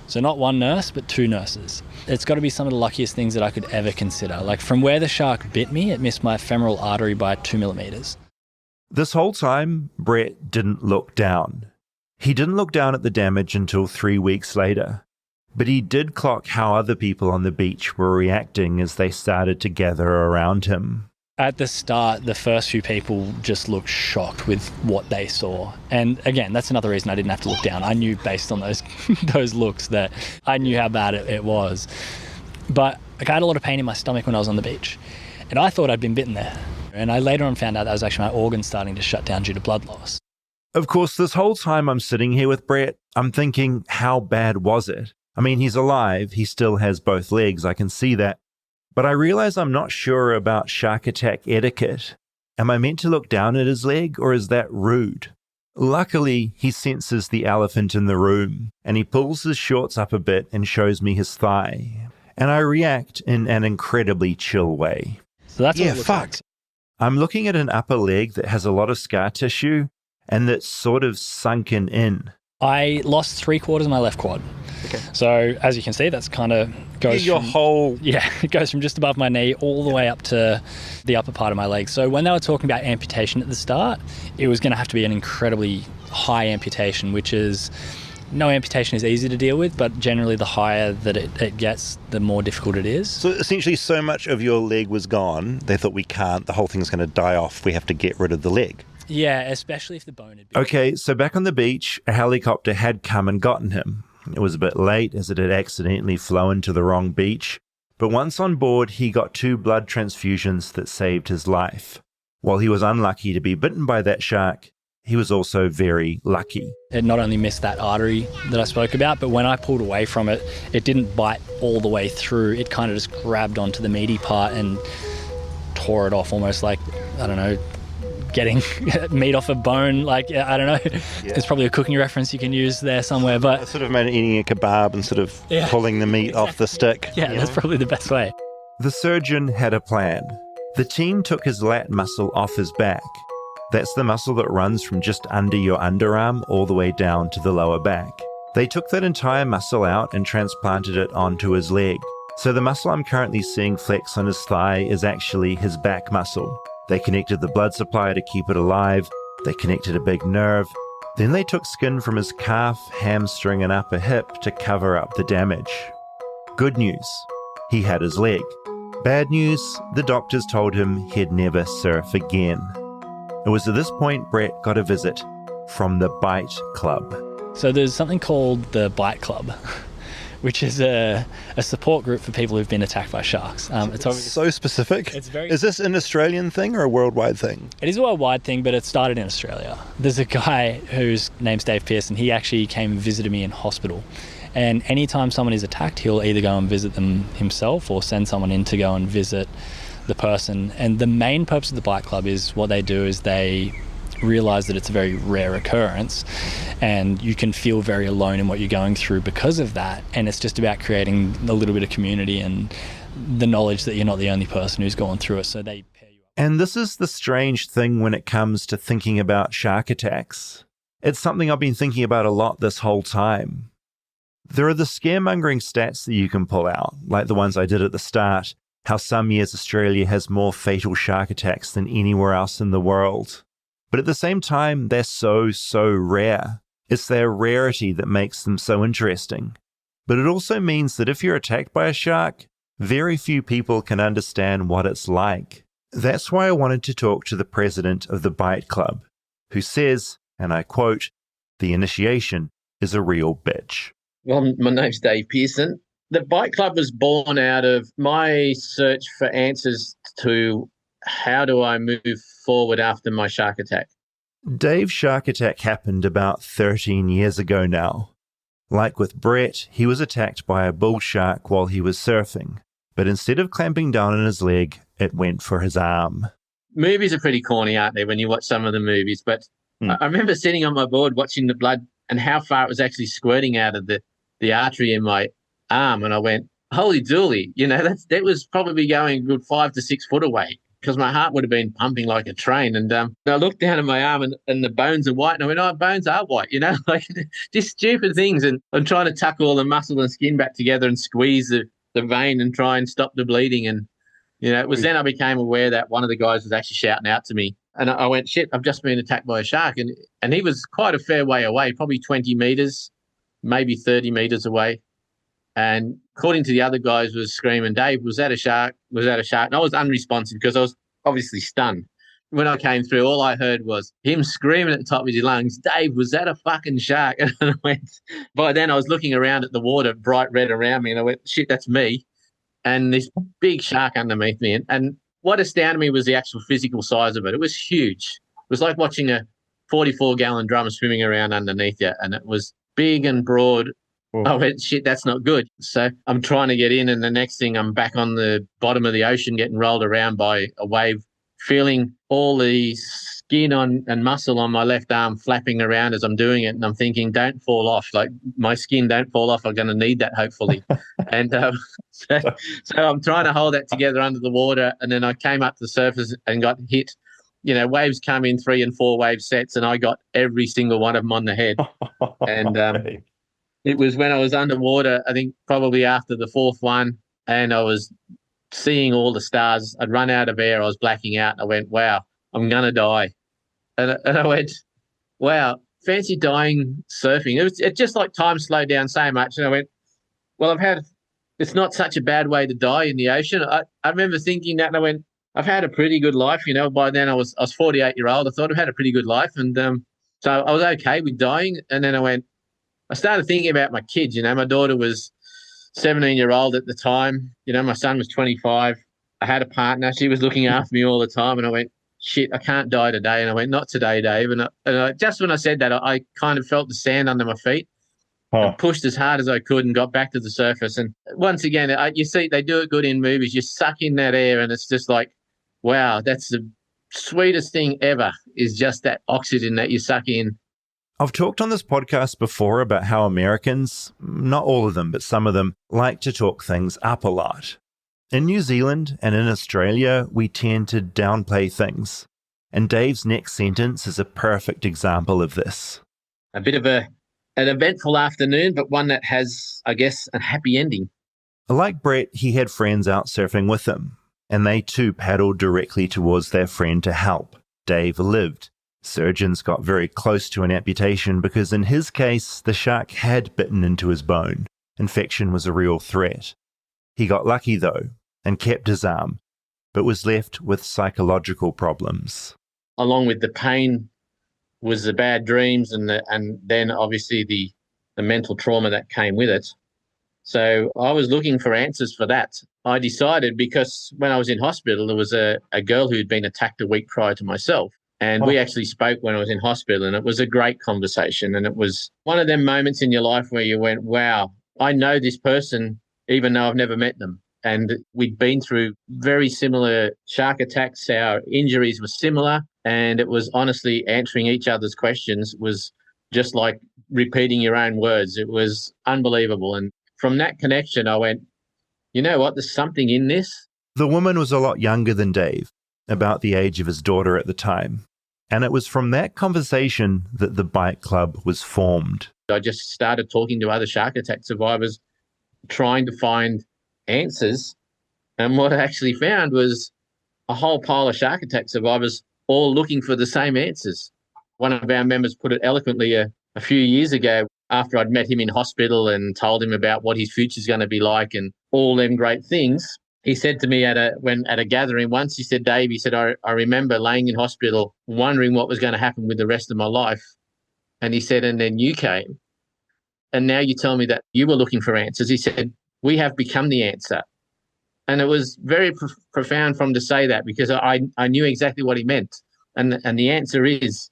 E: So not one nurse, but two nurses. It's got to be some of the luckiest things that I could ever consider. Like, from where the shark bit me, it missed my femoral artery by 2 millimeters.
B: This whole time, Brett didn't look down. He didn't look down at the damage until 3 weeks later, but he did clock how other people on the beach were reacting as they started to gather around him.
E: At the start, the first few people just looked shocked with what they saw. And again, that's another reason I didn't have to look down. I knew based on those those looks that I knew how bad it was. But like, I had a lot of pain in my stomach when I was on the beach. And I thought I'd been bitten there. And I later on found out that was actually my organs starting to shut down due to blood loss.
B: Of course, this whole time I'm sitting here with Brett, I'm thinking, how bad was it? I mean, he's alive. He still has both legs. I can see that. But I realize I'm not sure about shark attack etiquette. Am I meant to look down at his leg, or is that rude? Luckily, he senses the elephant in the room, and he pulls his shorts up a bit and shows me his thigh. And I react in an incredibly chill way.
E: So that's
B: Yeah,
E: what it looks
B: fuck.
E: like.
B: I'm looking at an upper leg that has a lot of scar tissue, and that's sort of sunken in.
E: I lost 3/4 of my left quad.
B: Okay.
E: So as you can see, that's kind of goes
B: Your
E: from,
B: whole...
E: yeah, it goes from just above my knee all the way up to the upper part of my leg. So when they were talking about amputation at the start, it was going to have to be an incredibly high amputation, which is, no amputation is easy to deal with, but generally the higher that it gets, the more difficult it is.
B: So essentially so much of your leg was gone, they thought the whole thing's going to die off, we have to get rid of the leg.
E: Yeah, especially if the bone had been...
B: Okay, so back on the beach, a helicopter had come and gotten him. It was a bit late as it had accidentally flown to the wrong beach, but once on board he got 2 blood transfusions that saved his life. While he was unlucky to be bitten by that shark, he was also very lucky.
E: It not only missed that artery that I spoke about, but when I pulled away from it, it didn't bite all the way through. It kind of just grabbed onto the meaty part and tore it off, almost like, I don't know, getting meat off a bone. Like, I don't know. Yeah. There's probably a cooking reference you can use there somewhere, but...
B: I sort of made eating a kebab and sort of pulling the meat off the stick.
E: Yeah, that's probably the best way.
B: The surgeon had a plan. The team took his lat muscle off his back. That's the muscle that runs from just under your underarm all the way down to the lower back. They took that entire muscle out and transplanted it onto his leg. So the muscle I'm currently seeing flex on his thigh is actually his back muscle. They connected the blood supply to keep it alive. They connected a big nerve. Then they took skin from his calf, hamstring, and upper hip to cover up the damage. Good news, he had his leg. Bad news, the doctors told him he'd never surf again. It was at this point Brett got a visit from the Bite Club.
E: So there's something called the Bite Club, which is a support group for people who've been attacked by sharks. It's
B: so specific. Is this an Australian thing or a worldwide thing?
E: It is a worldwide thing, but it started in Australia. There's a guy whose name's Dave Pearson. He actually came and visited me in hospital. And anytime someone is attacked, he'll either go and visit them himself or send someone in to go and visit the person. And the main purpose of the Bite Club is what they do is they realize that it's a very rare occurrence and you can feel very alone in what you're going through because of that. And it's just about creating a little bit of community and the knowledge that you're not the only person who's gone through it. So they pair you up.
B: And this is the strange thing when it comes to thinking about shark attacks. It's something I've been thinking about a lot this whole time. There are the scaremongering stats that you can pull out, like the ones I did at the start, how some years Australia has more fatal shark attacks than anywhere else in the world. But at the same time, they're so rare. It's their rarity that makes them so interesting. But it also means that if you're attacked by a shark, very few people can understand what it's like. That's why I wanted to talk to the president of the Bite Club, who says, and I quote, "The initiation is a real bitch."
F: Well, my name's Dave Pearson. The Bite Club was born out of my search for answers to how do I move forward after my shark attack.
B: Dave's shark attack happened about 13 years ago now. Like with Brett, he was attacked by a bull shark while he was surfing, but instead of clamping down on his leg, it went for his arm.
F: Movies are pretty corny, aren't they, when you watch some of the movies? But I remember sitting on my board watching the blood and how far it was actually squirting out of the artery in my arm, and I went, holy dooly, that was probably going a good 5 to 6 foot away because my heart would have been pumping like a train. And I looked down at my arm and the bones are white, and I went, oh, bones are white, like just stupid things. And I'm trying to tuck all the muscle and skin back together and squeeze the vein and try and stop the bleeding. And, it was then I became aware that one of the guys was actually shouting out to me. And I went, shit, I've just been attacked by a shark. And he was quite a fair way away, probably 20 meters, maybe 30 meters away. And according to the other guys was screaming, Dave, was that a shark? Was that a shark? And I was unresponsive because I was obviously stunned. When I came through, all I heard was him screaming at the top of his lungs, "Dave, was that a fucking shark?" And I went, by then I was looking around at the water, bright red around me, and I went, shit, that's me. And this big shark underneath me. And what astounded me was the actual physical size of it. It was huge. It was like watching a 44-gallon drum swimming around underneath you, and it was big and broad. I went, shit, that's not good. So I'm trying to get in, and the next thing I'm back on the bottom of the ocean getting rolled around by a wave, feeling all the skin on and muscle on my left arm flapping around as I'm doing it. And I'm thinking, don't fall off. Like, my skin, don't fall off. I'm going to need that, hopefully. And so I'm trying to hold that together under the water. And then I came up to the surface and got hit. You know, waves come in 3 and 4 wave sets, and I got every single one of them on the head. And it was when I was underwater, I think probably after the 4th one, and I was seeing all the stars. I'd run out of air. I was blacking out. And I went, wow, I'm going to die. And I went, wow, fancy dying surfing. It's just like time slowed down so much. And I went, well, it's not such a bad way to die in the ocean. I remember thinking that, and I went, I've had a pretty good life. You know, by then I was 48-year-old. I thought I've had a pretty good life. And so I was okay with dying. And then I started thinking about my kids. You know, my daughter was 17-year-old at the time. You know, my son was 25. I had a partner. She was looking after me all the time. And I went, shit, I can't die today. And I went, not today, Dave. And just when I said that, I kind of felt the sand under my feet and pushed as hard as I could and got back to the surface. And once again, you see, they do it good in movies. You suck in that air, and it's just like, wow, that's the sweetest thing ever, is just that oxygen that you suck in.
B: I've talked on this podcast before about how Americans, not all of them, but some of them, like to talk things up a lot. In New Zealand and in Australia, we tend to downplay things. And Dave's next sentence is a perfect example of this.
F: A bit of an eventful afternoon, but one that has, I guess, a happy ending.
B: Like Brett, he had friends out surfing with him, and they too paddled directly towards their friend to help. Dave lived. Surgeons got very close to an amputation because in his case, the shark had bitten into his bone. Infection was a real threat. He got lucky though, and kept his arm, but was left with psychological problems.
F: Along with the pain was the bad dreams, and then obviously the mental trauma that came with it. So I was looking for answers for that. I decided, because when I was in hospital, there was a girl who had been attacked a week prior to myself. And we actually spoke when I was in hospital, and it was a great conversation. And it was one of them moments in your life where you went, wow, I know this person, even though I've never met them. And we'd been through very similar shark attacks. Our injuries were similar. And it was honestly answering each other's questions was just like repeating your own words. It was unbelievable. And from that connection, I went, you know what, there's something in this.
B: The woman was a lot younger than Dave, about the age of his daughter at the time. And it was from that conversation that the Bite Club was formed.
F: I just started talking to other shark attack survivors, trying to find answers. And what I actually found was a whole pile of shark attack survivors all looking for the same answers. One of our members put it eloquently a few years ago, after I'd met him in hospital and told him about what his future's going to be like and all them great things. He said to me at a gathering once, he said, Dave, he said, I remember laying in hospital wondering what was going to happen with the rest of my life. And he said, and then you came. And now you tell me that you were looking for answers. He said, we have become the answer. And it was very profound for him to say that, because I knew exactly what he meant. And the answer is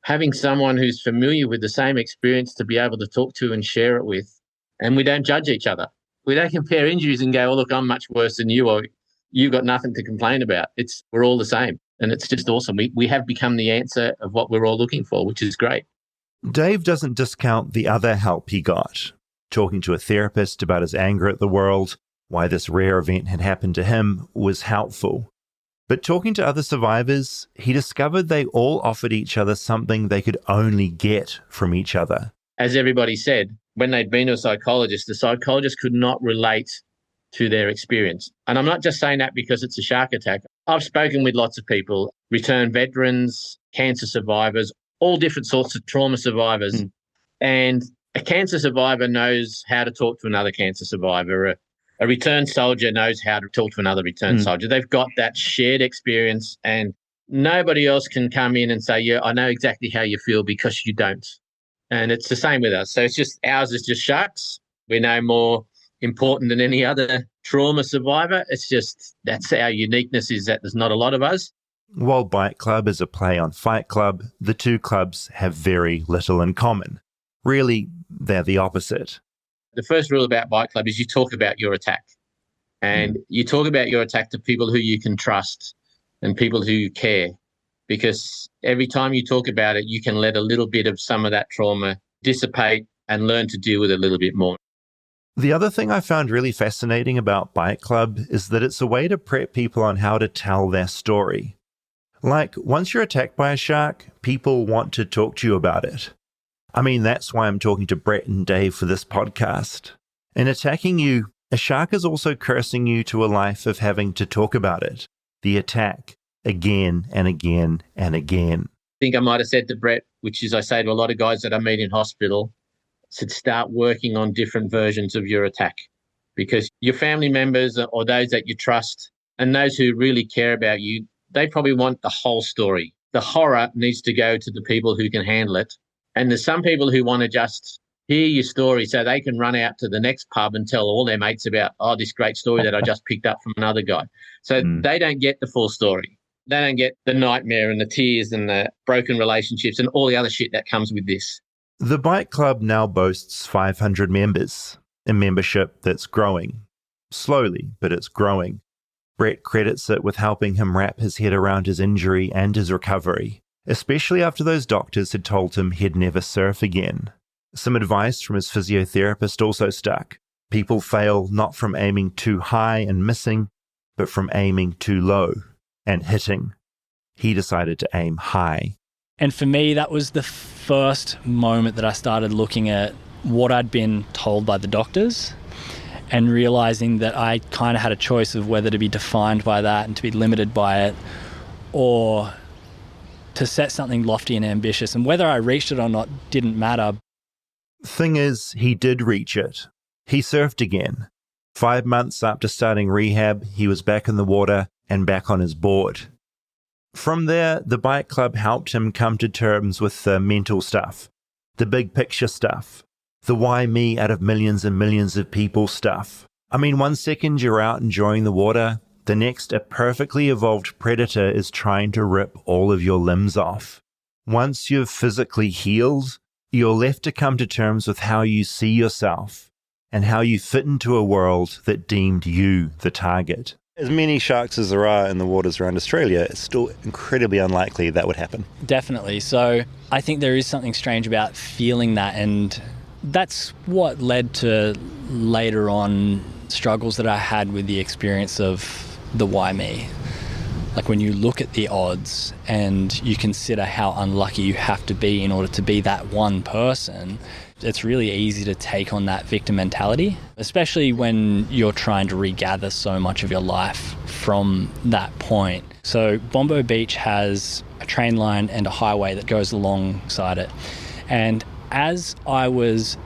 F: having someone who's familiar with the same experience to be able to talk to and share it with. And we don't judge each other. We don't compare injuries and go, oh, look, I'm much worse than you, or you've got nothing to complain about. We're all the same. And it's just awesome. We have become the answer of what we're all looking for, which is great.
B: Dave doesn't discount the other help he got. Talking to a therapist about his anger at the world, why this rare event had happened to him, was helpful. But talking to other survivors, he discovered they all offered each other something they could only get from each other.
F: As everybody said, when they'd been to a psychologist, the psychologist could not relate to their experience. And I'm not just saying that because it's a shark attack. I've spoken with lots of people, returned veterans, cancer survivors, all different sorts of trauma survivors. And a cancer survivor knows how to talk to another cancer survivor. A returned soldier knows how to talk to another returned soldier. They've got that shared experience, and nobody else can come in and say, yeah, I know exactly how you feel, because you don't. And it's the same with us. So it's just, ours is just sharks. We're no more important than any other trauma survivor. It's just, that's our uniqueness, is that there's not a lot of us.
B: While Bite Club is a play on Fight Club, the two clubs have very little in common. Really, they're the opposite.
F: The first rule about Bite Club is you talk about your attack. And you talk about your attack to people who you can trust and people who care. Because every time you talk about it, you can let a little bit of some of that trauma dissipate and learn to deal with it a little bit more.
B: The other thing I found really fascinating about Bite Club is that it's a way to prep people on how to tell their story. Like, once you're attacked by a shark, people want to talk to you about it. I mean, that's why I'm talking to Brett and Dave for this podcast. In attacking you, a shark is also cursing you to a life of having to talk about it, the attack, again and again and again.
F: I think I might have said to Brett, which is I say to a lot of guys that I meet in hospital, said start working on different versions of your attack, because your family members or those that you trust and those who really care about you, they probably want the whole story. The horror needs to go to the people who can handle it. And there's some people who want to just hear your story so they can run out to the next pub and tell all their mates about, oh, this great story that I just picked up from another guy. So they don't get the full story. They don't get the nightmare and the tears and the broken relationships and all the other shit that comes with this.
B: The Bite Club now boasts 500 members, a membership that's growing. Slowly, but it's growing. Brett credits it with helping him wrap his head around his injury and his recovery, especially after those doctors had told him he'd never surf again. Some advice from his physiotherapist also stuck. People fail not from aiming too high and missing, but from aiming too low and hitting. He decided to aim high.
E: And for me, that was the first moment that I started looking at what I'd been told by the doctors and realizing that I kind of had a choice of whether to be defined by that and to be limited by it, or to set something lofty and ambitious. And whether I reached it or not didn't matter.
B: Thing is, he did reach it. He surfed again. 5 months after starting rehab, he was back in the water and back on his board. From there, the Bite Club helped him come to terms with the mental stuff, the big picture stuff, the why me out of millions and millions of people stuff. I mean, 1 second you're out enjoying the water, the next a perfectly evolved predator is trying to rip all of your limbs off. Once you've physically healed, you're left to come to terms with how you see yourself and how you fit into a world that deemed you the target. As many sharks as there are in the waters around Australia, it's still incredibly unlikely that would happen.
E: Definitely. So I think there is something strange about feeling that, and that's what led to later on struggles that I had with the experience of the why me. Like when you look at the odds and you consider how unlucky you have to be in order to be that one person, it's really easy to take on that victim mentality, especially when you're trying to regather so much of your life from that point. So Bombo Beach has a train line and a highway that goes alongside it. And as I was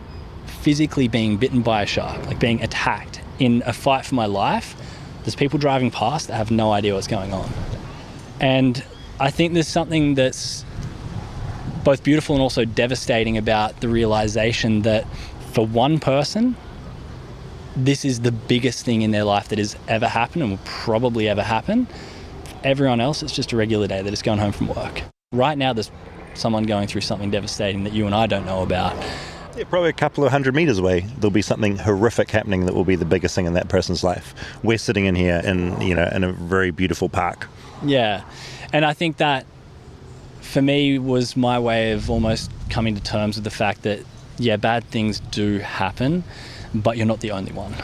E: physically being bitten by a shark, like being attacked in a fight for my life, there's people driving past that have no idea what's going on. And I think there's something that's both beautiful and also devastating about the realization that for one person, this is the biggest thing in their life that has ever happened and will probably ever happen. For everyone else, it's just a regular day. They're just going home from work. Right now, there's someone going through something devastating that you and I don't know about.
B: Yeah, probably a couple of 100 meters away, there'll be something horrific happening that will be the biggest thing in that person's life. We're sitting in here in a very beautiful park.
E: Yeah, and I think that for me was my way of almost coming to terms with the fact that, yeah, bad things do happen, but you're not the only one.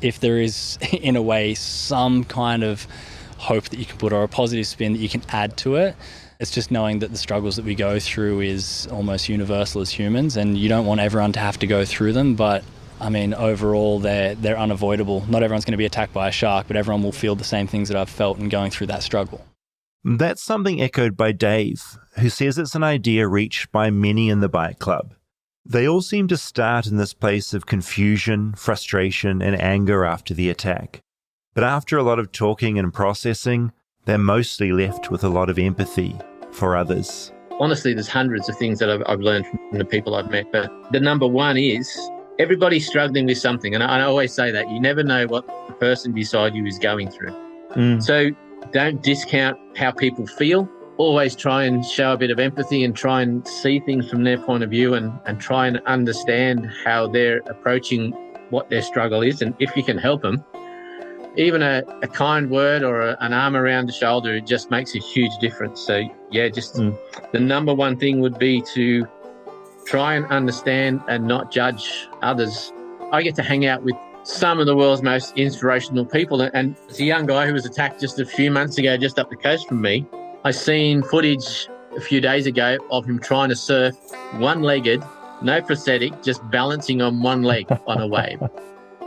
E: If there is, in a way, some kind of hope that you can put or a positive spin that you can add to it, it's just knowing that the struggles that we go through is almost universal as humans, and you don't want everyone to have to go through them, but I mean, overall, they're unavoidable. Not everyone's going to be attacked by a shark, but everyone will feel the same things that I've felt in going through that struggle.
B: That's something echoed by Dave, who says it's an idea reached by many in the Bite Club. They all seem to start in this place of confusion, frustration, and anger after the attack. But after a lot of talking and processing, they're mostly left with a lot of empathy for others.
F: Honestly, there's hundreds of things that I've learned from the people I've met. But the number one is everybody's struggling with something. And I always say that. You never know what the person beside you is going through. So don't discount how people feel. Always try and show a bit of empathy and try and see things from their point of view and try and understand how they're approaching what their struggle is. And if you can help them, even a kind word or an arm around the shoulder, it just makes a huge difference. So, yeah, just the number one thing would be to try and understand and not judge others. I get to hang out with some of the world's most inspirational people. And as a young guy who was attacked just a few months ago, just up the coast from me, I seen footage a few days ago of him trying to surf one-legged, no prosthetic, just balancing on one leg on a wave.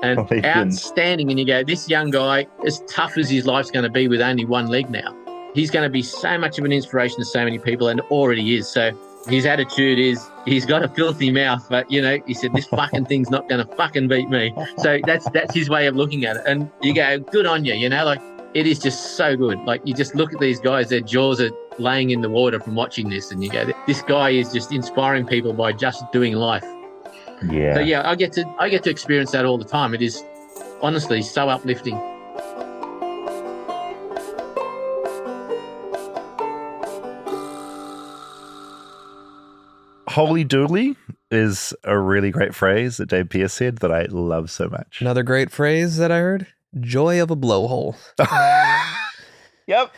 F: And outstanding. And you go, this young guy, as tough as his life's going to be with only one leg now, he's going to be so much of an inspiration to so many people and already is. So his attitude is he's got a filthy mouth, but, you know, he said, this fucking thing's not going to fucking beat me. So that's his way of looking at it. And you go, good on you, you know, like it is just so good. Like you just look at these guys, their jaws are laying in the water from watching this and you go, this guy is just inspiring people by just doing life.
B: Yeah.
F: So yeah, I get to experience that all the time. It is honestly so uplifting.
B: Holy dooly is a really great phrase that Dave Pierce said that I love so much.
D: Another great phrase that I heard, joy of a blowhole.
B: Yep.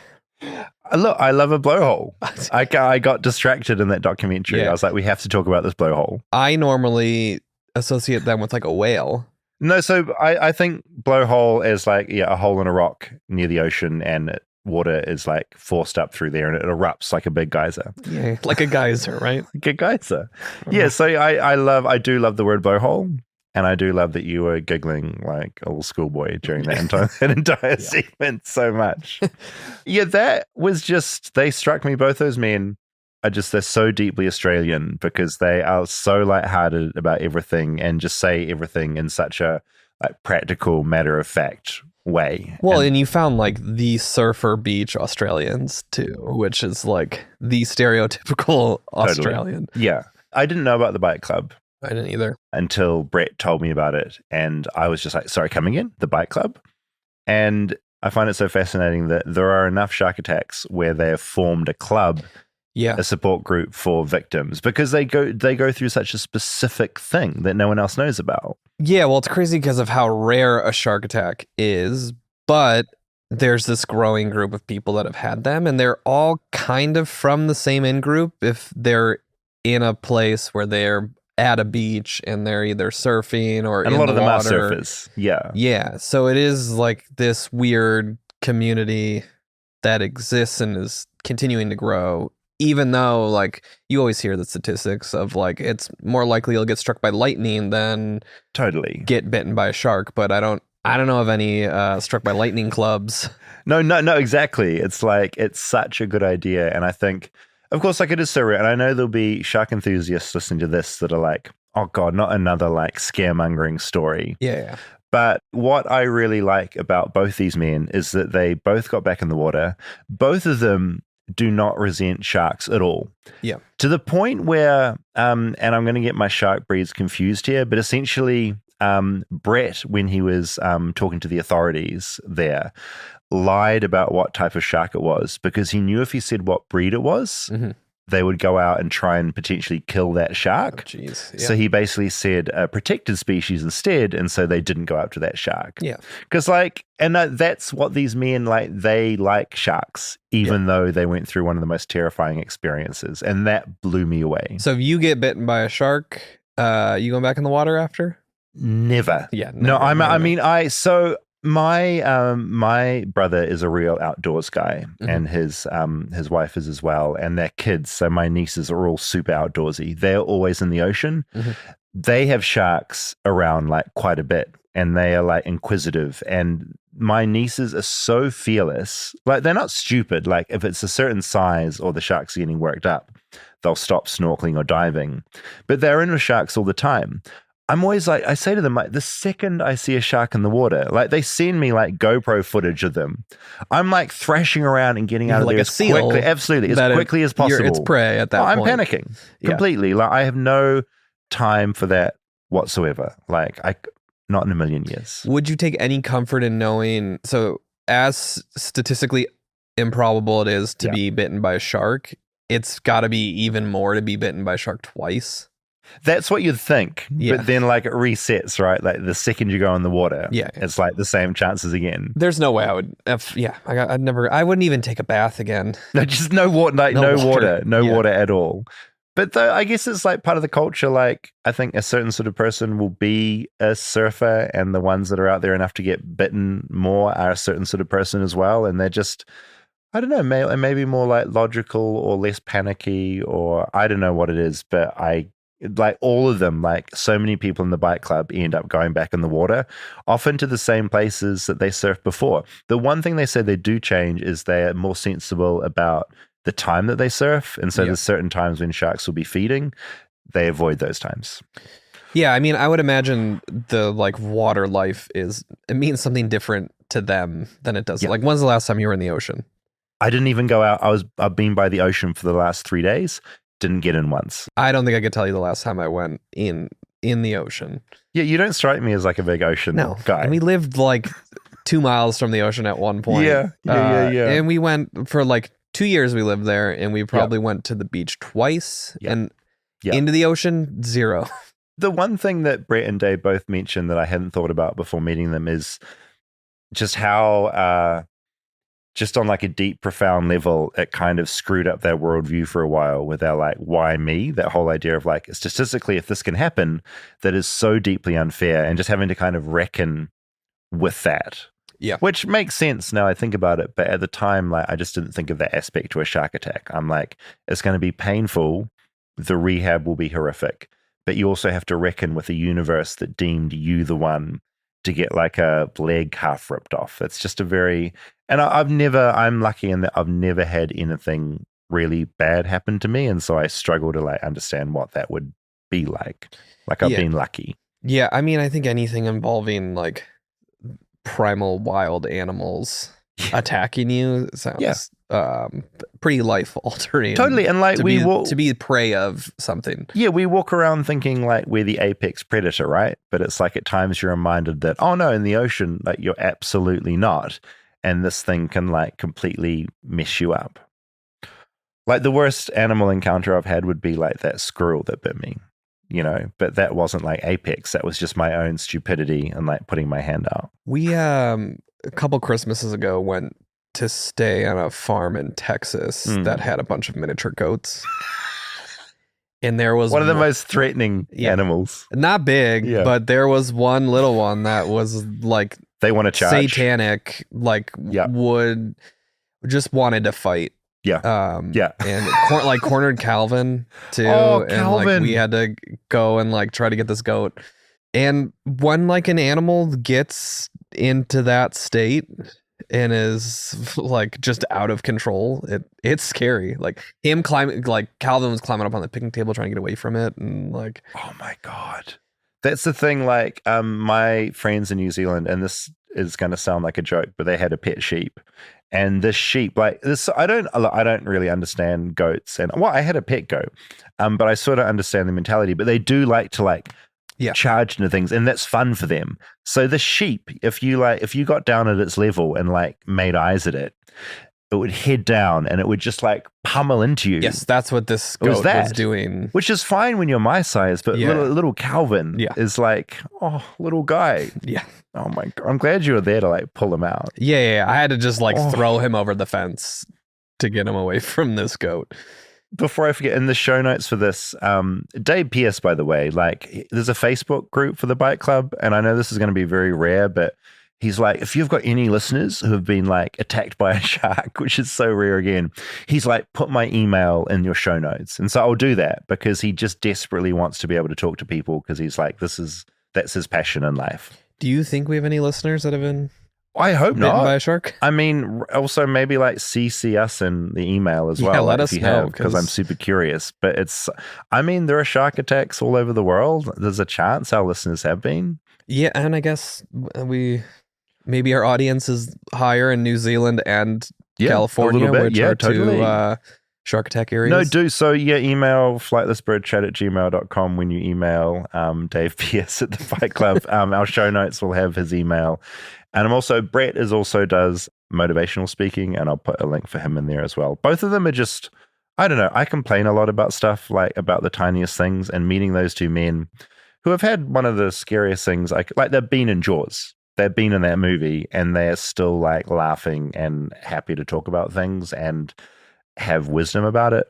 B: Look, I love a blowhole. I got distracted in that documentary.
D: Yeah.
B: I was like, we have to talk about this blowhole.
D: I normally associate them with like a whale.
B: No, so I think blowhole is like, a hole in a rock near the ocean and water is like forced up through there and it erupts like a big geyser.
D: Yeah, like a geyser, right?
B: Like a geyser. Yeah, so I do love the word blowhole. And I do love that you were giggling like a little schoolboy during that entire segment so much. Yeah, that was just, they struck me, both those men they're so deeply Australian because they are so lighthearted about everything and just say everything in such a like practical, matter-of-fact way.
D: Well, and you found like the surfer beach Australians too, which is like the stereotypical Australian.
B: Totally. Yeah. I didn't know about the bike club.
D: I didn't either.
B: Until Brett told me about it. And I was just like, sorry, coming in? The bike club? And I find it so fascinating that there are enough shark attacks where they have formed a club, a support group for victims, because they go through such a specific thing that no one else knows about.
D: Yeah, well, it's crazy because of how rare a shark attack is, but there's this growing group of people that have had them, and they're all kind of from the same in-group if they're in a place where they're at a beach and they're either surfing or
B: and
D: in
B: a lot
D: the
B: of them
D: water.
B: are surfers. Yeah.
D: Yeah. So it is like this weird community that exists and is continuing to grow, even though like you always hear the statistics of like it's more likely you'll get struck by lightning than
B: totally
D: get bitten by a shark. But I don't know of any struck by lightning clubs.
B: No, exactly. It's like it's such a good idea. And I think, of course, like it is so rare. And I know there'll be shark enthusiasts listening to this that are like, oh God, not another like scaremongering story.
D: Yeah.
B: But what I really like about both these men is that they both got back in the water. Both of them do not resent sharks at all.
D: Yeah.
B: To the point where, and I'm going to get my shark breeds confused here, but essentially Brett, when he was talking to the authorities there, lied about what type of shark it was because he knew if he said what breed it was, they would go out and try and potentially kill that shark.
D: Oh, jeez. Yeah.
B: So he basically said a protected species instead, and so they didn't go after that shark.
D: Yeah.
B: Because like, and that's what these men like, they like sharks, even though they went through one of the most terrifying experiences, and that blew me away.
D: So if you get bitten by a shark, you going back in the water after?
B: Never.
D: Yeah.
B: No, my brother is a real outdoors guy, and his wife is as well, and their kids. So my nieces are all super outdoorsy. They're always in the ocean. They have sharks around like quite a bit, and they are like inquisitive. And my nieces are so fearless. Like they're not stupid. Like if it's a certain size or the shark's getting worked up, they'll stop snorkeling or diving. But they're in with sharks all the time. I'm always like, I say to them, like, the second I see a shark in the water, like they send me like GoPro footage of them. I'm like thrashing around and getting out of
D: Like
B: there
D: a
B: as
D: seal,
B: quickly, absolutely, as quickly as possible.
D: It's prey at that
B: I'm
D: point.
B: panicking
D: Yeah.
B: completely. Like I have no time for that whatsoever. Like not in a million years.
D: Would you take any comfort in knowing, so as statistically improbable it is to be bitten by a shark, it's got to be even more to be bitten by a shark twice?
B: That's what you'd think.
D: Yeah.
B: But then like it resets, right? Like the second you go in the water, it's like the same chances again.
D: There's no way I would, I wouldn't even take a bath again.
B: No, just no water, like no water at all. But though I guess it's like part of the culture. Like I think a certain sort of person will be a surfer, and the ones that are out there enough to get bitten more are a certain sort of person as well. And they're just, I don't know, maybe more like logical or less panicky, or I don't know what it is, but like all of them, like so many people in the bike club end up going back in the water, often to the same places that they surfed before. The one thing they say they do change is they're more sensible about the time that they surf. And so there's certain times when sharks will be feeding. They avoid those times.
D: Yeah, I mean, I would imagine the like water life it means something different to them than it does. Like, when's the last time you were in the ocean?
B: I didn't even go out. I've been by the ocean for the last 3 days. Didn't get in once.
D: I don't think I could tell you the last time I went in the ocean.
B: Yeah, you don't strike me as like a big ocean guy.
D: And we lived like 2 miles from the ocean at one point.
B: Yeah.
D: And we went for like 2 years we lived there, and we probably went to the beach twice and into the ocean, 0.
B: The one thing that Brett and Dave both mentioned that I hadn't thought about before meeting them is just how just on like a deep, profound level, it kind of screwed up their worldview for a while with their like, why me? That whole idea of like, statistically, if this can happen, that is so deeply unfair, and just having to kind of reckon with that.
D: Yeah.
B: Which makes sense now I think about it. But at the time, like, I just didn't think of that aspect to a shark attack. I'm like, it's going to be painful. The rehab will be horrific. But you also have to reckon with a universe that deemed you the one to get like a leg half ripped off. It's just a very, and I'm lucky in that I've never had anything really bad happen to me. And so I struggle to like understand what that would be like. Like I've been lucky.
D: Yeah. I mean, I think anything involving like primal wild animals attacking you sounds pretty life altering.
B: Totally. And like
D: to be prey of something.
B: Yeah, we walk around thinking like we're the apex predator, right? But it's like at times you're reminded that, oh no, in the ocean, like you're absolutely not. And this thing can like completely mess you up. Like the worst animal encounter I've had would be like that squirrel that bit me, you know, but that wasn't like apex. That was just my own stupidity and like putting my hand out.
D: We, a couple Christmases ago went to stay on a farm in Texas that had a bunch of miniature goats. And there was
B: one of the most threatening animals.
D: Not big, but there was one little one that was like,
B: they want to charge.
D: Satanic, like would just wanted to fight.
B: Yeah.
D: And like cornered Calvin too.
B: Oh,
D: and
B: Calvin.
D: like we had to go and like try to get this goat. And when like an animal gets into that state and is like just out of control, it's scary. Like him climbing, like Calvin was climbing up on the picnic table trying to get away from it, and like,
B: oh my God. That's the thing. Like, my friends in New Zealand, and this is going to sound like a joke, but they had a pet sheep, and this sheep, like this, I don't really understand goats, and I had a pet goat, but I sort of understand the mentality. But they do like to charge into things, and that's fun for them. So the sheep, if you got down at its level and like made eyes at it, it would head down and it would just like pummel into you.
D: Yes, that's what this goat was doing.
B: Which is fine when you're my size, but little Calvin is like, oh, little guy.
D: Yeah.
B: Oh my God. I'm glad you were there to like pull him out.
D: Yeah. I had to just like throw him over the fence to get him away from this goat.
B: Before I forget, in the show notes for this, Dave Pierce, by the way, like there's a Facebook group for the bike club, and I know this is going to be very rare, but he's like, if you've got any listeners who have been like attacked by a shark, which is so rare again, he's like, put my email in your show notes. And so I'll do that because he just desperately wants to be able to talk to people because he's like, that's his passion in life.
D: Do you think we have any listeners that have been?
B: I hope
D: bitten
B: not.
D: by a shark?
B: I mean, also maybe like CC us in the email as well.
D: Yeah, let
B: if
D: us
B: you
D: know,
B: have, because I'm
D: 'cause-
B: super curious. But I mean, there are shark attacks all over the world. There's a chance our listeners have been.
D: Yeah, and I guess maybe our audience is higher in New Zealand and
B: Yeah,
D: California,
B: a little bit.
D: which
B: Yeah,
D: are
B: totally.
D: two shark attack areas.
B: No, do so. Yeah, email flightlessbirdchat@gmail.com when you email Dave Pierce at the Fight Club. Our show notes will have his email. And Brett does motivational speaking, and I'll put a link for him in there as well. Both of them are just, I don't know, I complain a lot about stuff, like about the tiniest things, and meeting those two men who have had one of the scariest things, like they've been in Jaws. They've been in that movie, and they're still like laughing and happy to talk about things and have wisdom about it.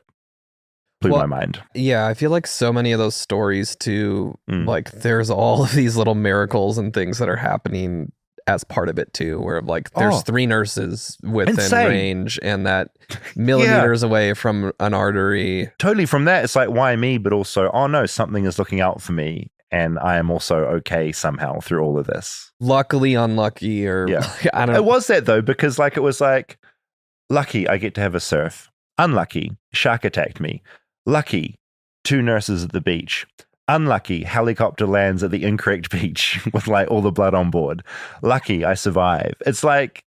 B: Blew my mind.
D: Yeah, I feel like so many of those stories too, like there's all of these little miracles and things that are happening as part of it too, where like there's 3 nurses within
B: Insane.
D: range and that millimeters away from an artery.
B: Totally. From that, it's like, why me? But also, oh no, something is looking out for me, and I am also okay somehow through all of this.
D: Luckily, unlucky, or I don't know.
B: It was that though, because like it was like, lucky I get to have a surf. Unlucky, shark attacked me. Lucky, 2 nurses at the beach. Unlucky, helicopter lands at the incorrect beach with like all the blood on board. Lucky, I survive. It's like,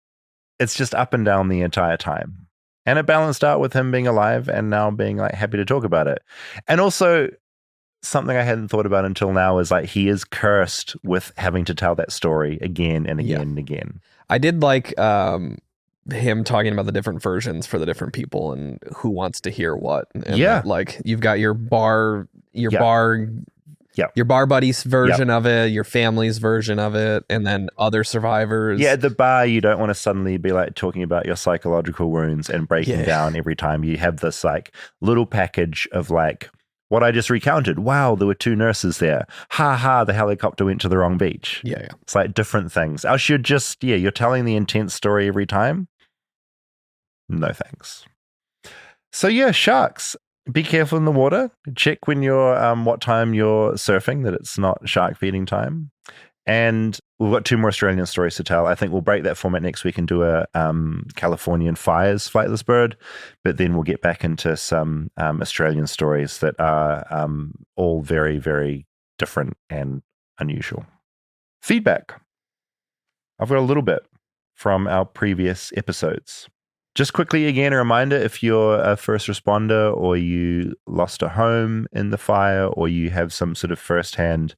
B: it's just up and down the entire time. And it balanced out with him being alive and now being like happy to talk about it. And also, something I hadn't thought about until now is like he is cursed with having to tell that story again and again and again.
D: I did like him talking about the different versions for the different people and who wants to hear what. And like you've got your bar buddy's version of it, your family's version of it, and then other survivors.
B: Yeah, at the bar, you don't want to suddenly be like talking about your psychological wounds and breaking down every time. You have this like little package of like, what I just recounted. Wow, there were 2 nurses there. Ha ha, the helicopter went to the wrong beach.
D: Yeah.
B: It's like different things. Else you're just, you're telling the intense story every time. No thanks. So yeah, sharks. Be careful in the water. Check when you're, what time you're surfing, that it's not shark feeding time. And we've got 2 more Australian stories to tell. I think we'll break that format next week and do a Californian fires Flightless Bird, but then we'll get back into some Australian stories that are all very, very different and unusual. Feedback. I've got a little bit from our previous episodes. Just quickly, again, a reminder, if you're a first responder or you lost a home in the fire or you have some sort of firsthand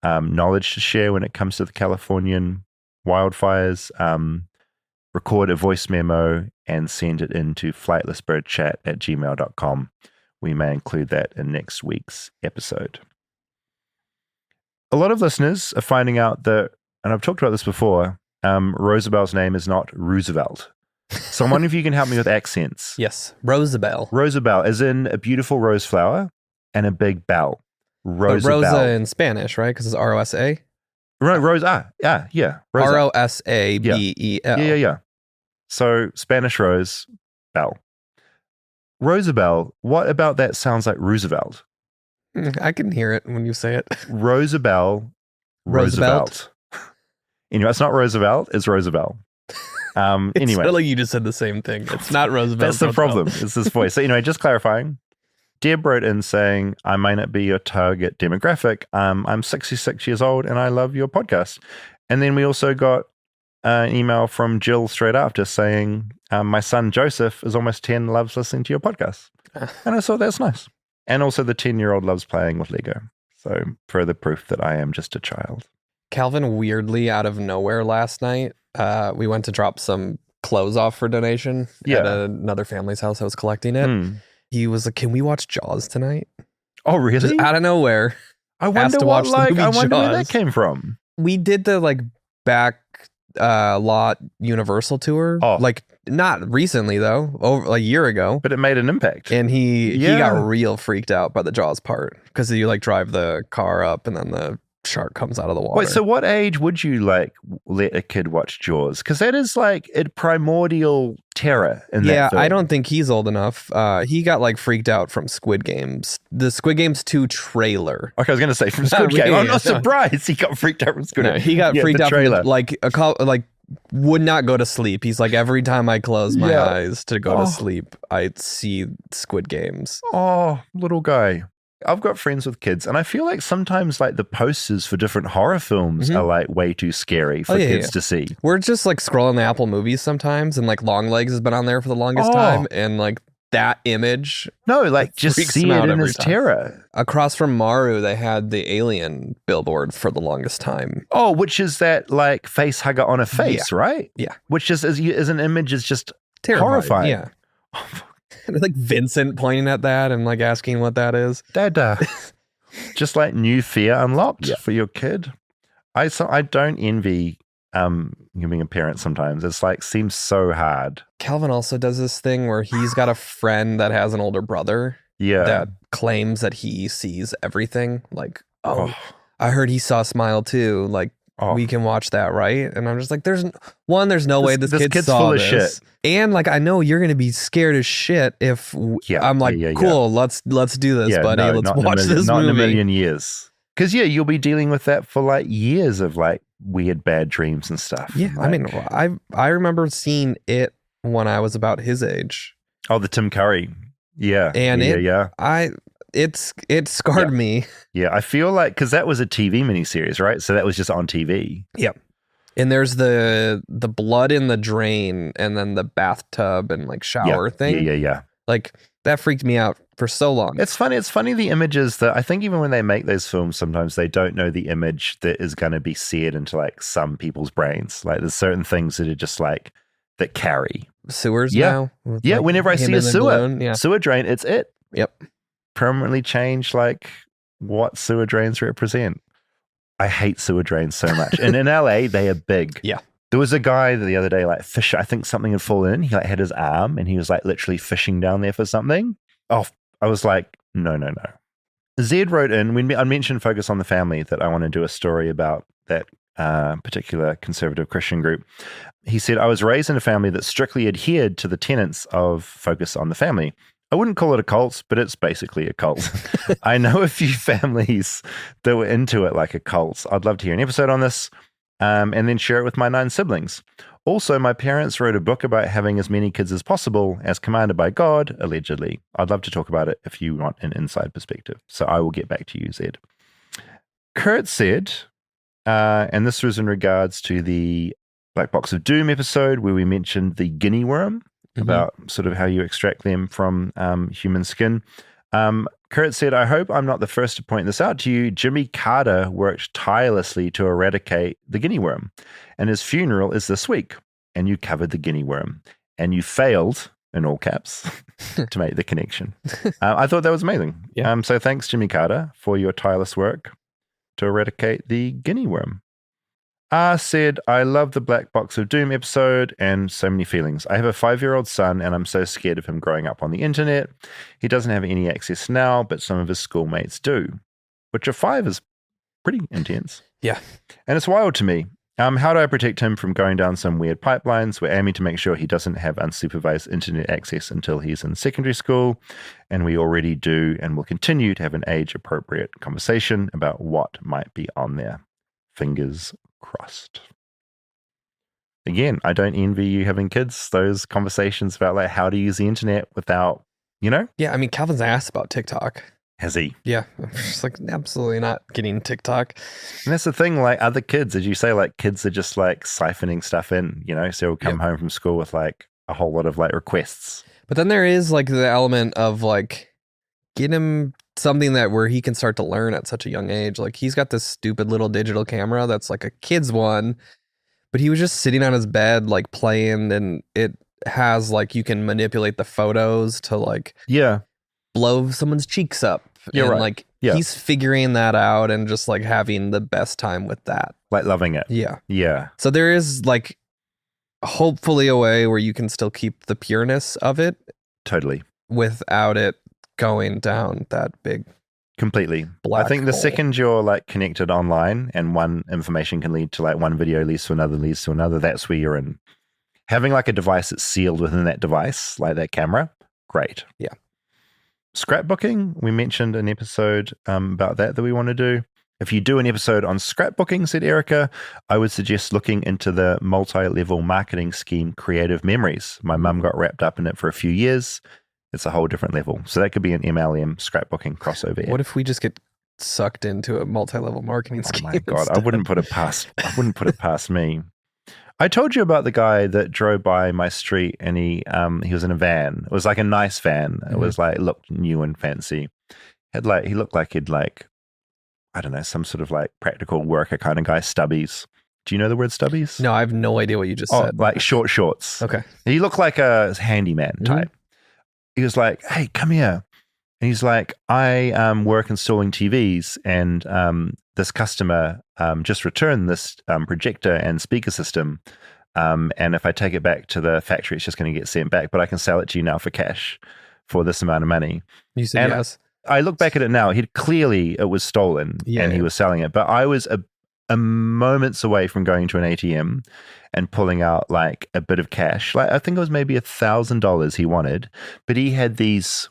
B: knowledge to share when it comes to the Californian wildfires, record a voice memo and send it into flightlessbirdchat@gmail.com. We may include that in next week's episode. A lot of listeners are finding out that, and I've talked about this before, Roosevelt name is not Roosevelt. So I'm wondering if you can help me with accents.
D: Yes, Roosevelt.
B: Roosevelt, as in a beautiful rose flower and a big bell. Roosevelt.
D: Rosa in Spanish, right? Because it's R-O-S-A.
B: Right, Rosa. Yeah. Rosa.
D: R-O-S-A-B-E-L.
B: Yeah. So Spanish rose, bell. Roosevelt, what about that sounds like Roosevelt?
D: I can hear it when you say it.
B: Roosevelt. Anyway, it's not Roosevelt, it's Roosevelt. Anyway.
D: It's not like you just said the same thing. It's not Roosevelt.
B: That's the
D: Roosevelt.
B: problem, it's this voice. So anyway, just clarifying. Deb wrote in saying, I may not be your target demographic. I'm 66 years old and I love your podcast. And then we also got an email from Jill straight after saying, my son Joseph is almost 10, loves listening to your podcast. And I thought that's nice. And also the 10-year-old loves playing with Lego. So further proof that I am just a child.
D: Calvin weirdly out of nowhere last night. We went to drop some clothes off for donation at another family's house. I was collecting it. He was like, "Can we watch Jaws tonight?"
B: Oh, really?
D: Just out of nowhere.
B: I wonder
D: to
B: what,
D: watch the movie
B: I wonder where
D: Jaws.
B: that came from.
D: We did the like back lot Universal tour.
B: Oh.
D: Like not recently though, over a year ago.
B: But it made an impact.
D: And he got real freaked out by the Jaws part because you like drive the car up and then the shark comes out of the water.
B: Wait, so what age would you like let a kid watch Jaws? Because that is like a primordial terror in that film.
D: I don't think he's old enough. He got like freaked out from Squid Games, the Squid Games 2 trailer.
B: Okay, I was going to say from Squid Game. I'm not surprised he got freaked out from Squid Game.
D: No, he got freaked out
B: trailer.
D: from like would not go to sleep. He's like, every time I close my eyes to go to sleep, I see Squid Games.
B: Oh, little guy. I've got friends with kids, and I feel like sometimes like the posters for different horror films are like way too scary for kids to see.
D: We're just like scrolling the Apple movies sometimes, and like Longlegs has been on there for the longest time, and like that image.
B: No, like just see it in his terror.
D: Across from Maru, they had the Alien billboard for the longest time.
B: Oh, which is that like face hugger on a face, right?
D: Yeah.
B: Which is as an image is just
D: terrifying.
B: Horrifying.
D: Yeah. Like Vincent pointing at that and like asking what that is.
B: Dad, just like new fear unlocked for your kid. I don't envy you being a parent sometimes. It's like seems so hard.
D: Calvin also does this thing where he's got a friend that has an older brother that claims that he sees everything. Like, I heard he saw Smile too. Like, we can watch that, right? And I'm just like, there's no way this kid's saw
B: full
D: this.
B: Of shit.
D: And like, I know you're gonna be scared as shit if I'm like, cool, let's do this, buddy. Let's watch this movie.
B: Not in a million years. Because you'll be dealing with that for like years of like weird bad dreams and stuff.
D: Yeah,
B: like,
D: I mean, I remember seeing it when I was about his age.
B: Oh, the Tim Curry. Yeah.
D: And it scarred me.
B: Yeah, I feel like because that was a TV miniseries, right? So that was just on TV.
D: Yeah. And there's the blood in the drain and then the bathtub and like shower thing.
B: Yeah.
D: Like that freaked me out for so long.
B: It's funny the images that I think even when they make those films, sometimes they don't know the image that is going to be seared into like some people's brains. Like there's certain things that are just like that carry.
D: Sewers now?
B: Yeah,
D: like
B: whenever I see a sewer drain, it's it.
D: Yep.
B: Permanently change like what sewer drains represent. I hate sewer drains so much. And in LA, they are big.
D: Yeah.
B: There was a guy the other day, like fish. I think something had fallen in. He like had his arm and he was like literally fishing down there for something. Oh, I was like, no. Zed wrote in, I mentioned Focus on the Family, that I want to do a story about that particular conservative Christian group. He said, I was raised in a family that strictly adhered to the tenets of Focus on the Family. I wouldn't call it a cult, but it's basically a cult. I know a few families that were into it like a cult. I'd love to hear an episode on this and then share it with my 9 siblings. Also, my parents wrote a book about having as many kids as possible as commanded by God, allegedly. I'd love to talk about it if you want an inside perspective. So I will get back to you, Zed. Kurt said, and this was in regards to the Black Box of Doom episode where we mentioned the guinea worm, about sort of how you extract them from human skin. Kurt said, I hope I'm not the first to point this out to you. Jimmy Carter worked tirelessly to eradicate the guinea worm, and his funeral is this week, and you covered the guinea worm, and you failed, in all caps, to make the connection. I thought that was amazing.
D: Yeah.
B: So thanks, Jimmy Carter, for your tireless work to eradicate the guinea worm. Said, I love the Black Box of Doom episode and so many feelings. I have a 5-year-old son and I'm so scared of him growing up on the internet. He doesn't have any access now, but some of his schoolmates do, which at 5 is pretty intense.
D: Yeah.
B: And it's wild to me. How do I protect him from going down some weird pipelines? We're aiming to make sure he doesn't have unsupervised internet access until he's in secondary school. And we already do and will continue to have an age-appropriate conversation about what might be on there. Fingers crossed. Again, I don't envy you having kids. Those conversations about like how to use the internet without, Yeah,
D: I mean, Calvin's asked about TikTok.
B: Has he?
D: Yeah. I'm just like, absolutely not getting TikTok.
B: And that's the thing, like other kids, as you say, like kids are just like siphoning stuff in, so he'll come home from school with like a whole lot of like requests.
D: But then there is like the element of like, get him something where he can start to learn at such a young age. Like he's got this stupid little digital camera that's like a kid's one, but he was just sitting on his bed like playing, and it has like you can manipulate the photos to like blow someone's cheeks up.
B: You're right.
D: Like he's figuring that out and just like having the best time with that.
B: Like loving it. Yeah.
D: So there is like hopefully a way where you can still keep the pureness of it.
B: Totally.
D: Without it going down that big
B: completely
D: black
B: I think the
D: hole.
B: second you're like connected online and one information can lead to like one video leads to another, that's where you're in. Having like a device that's sealed within that device, like that camera, great.
D: Yeah.
B: Scrapbooking, we mentioned an episode about that we want to do. If you do an episode on scrapbooking, said Erica, I would suggest looking into the multi-level marketing scheme Creative Memories. My mum got wrapped up in it for a few years. It's a whole different level. So that could be an MLM scrapbooking crossover.
D: What if we just get sucked into a multi-level marketing scheme?
B: Oh my God, I wouldn't put it past me. I told you about the guy that drove by my street and he was in a van. It was like a nice van. It was like looked new and fancy. He looked like he'd like, I don't know, some sort of like practical worker kind of guy, stubbies. Do you know the word stubbies?
D: No, I have no idea what you just said.
B: Like short shorts.
D: Okay.
B: He looked like a handyman type. He was like, hey, come here. And he's like, I work installing TVs and this customer just returned this projector and speaker system. And if I take it back to the factory, it's just going to get sent back, but I can sell it to you now for cash for this amount of money.
D: You said yes.
B: I look back at it now. It was stolen and he was selling it. But I was a moments away from going to an ATM and pulling out like a bit of cash. Like I think it was maybe $1,000 he wanted, but he had these.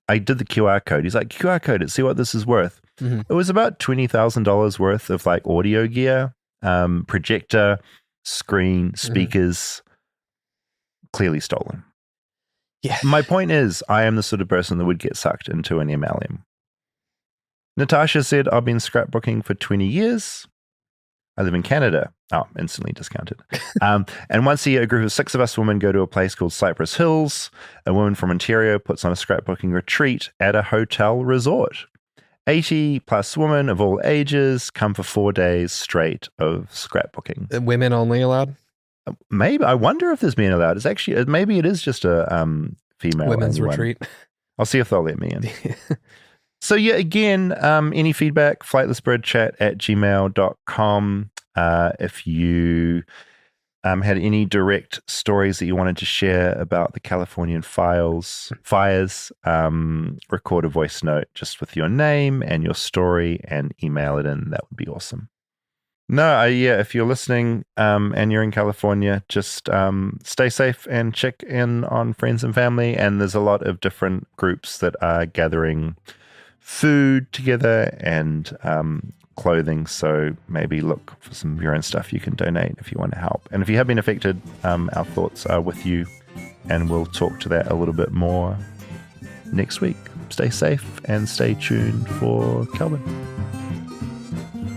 B: I did the QR code. He's like, QR code it. See what this is worth. It was about $20,000 worth of like audio gear, projector, screen, speakers. Clearly stolen.
D: Yeah.
B: My point is, I am the sort of person that would get sucked into an MLM. Natasha said, I've been scrapbooking for 20 years. I live in Canada. Oh, instantly discounted. And once a year, a group of 6 of us women go to a place called Cypress Hills. A woman from Ontario puts on a scrapbooking retreat at a hotel resort. 80 plus women of all ages come for 4 days straight of scrapbooking.
D: Women only allowed?
B: Maybe. I wonder if there's men allowed. It's actually, maybe it is just a female
D: women's
B: one.
D: retreat.
B: I'll see if they'll let me in. So yeah, again, any feedback, flightlessbirdchat@gmail.com. If you had any direct stories that you wanted to share about the Californian fires, record a voice note just with your name and your story and email it in. That would be awesome. No, if you're listening and you're in California, just stay safe and check in on friends and family. And there's a lot of different groups that are gathering food together and clothing. So maybe look for some of your own stuff you can donate if you want to help. And if you have been affected, our thoughts are with you. And we'll talk to that a little bit more next week. Stay safe and stay tuned for Kelvin.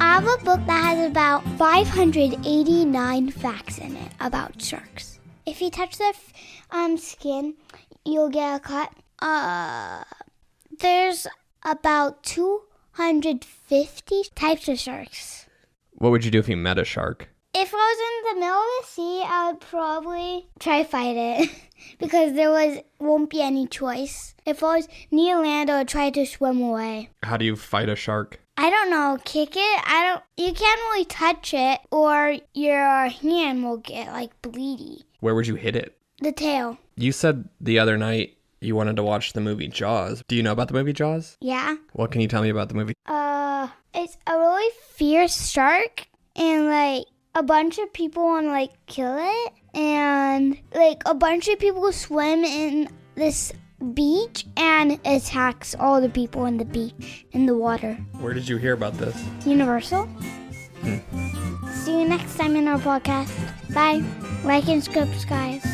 G: I have a book that has about 589 facts in it about sharks. If you touch their skin, you'll get a cut. There's about 250 types of sharks.
D: What would you do if you met a shark?
G: If I was in the middle of the sea, I would probably try to fight it because won't be any choice. If I was near land, I would try to swim away.
D: How do you fight a shark?
G: I don't know, kick it? You can't really touch it or your hand will get like bleedy. Where would you hit it? The tail.
D: You said the other night you wanted to watch the movie Jaws. Do you know about the movie Jaws?
G: Yeah.
D: What can you tell me about the movie?
G: It's a really fierce shark and like a bunch of people want to like kill it and like a bunch of people swim in this beach and attacks all the people in the beach in the water.
D: Where did you hear about this?
G: Universal. See you next time in our podcast. Bye. Like and subscribe, guys.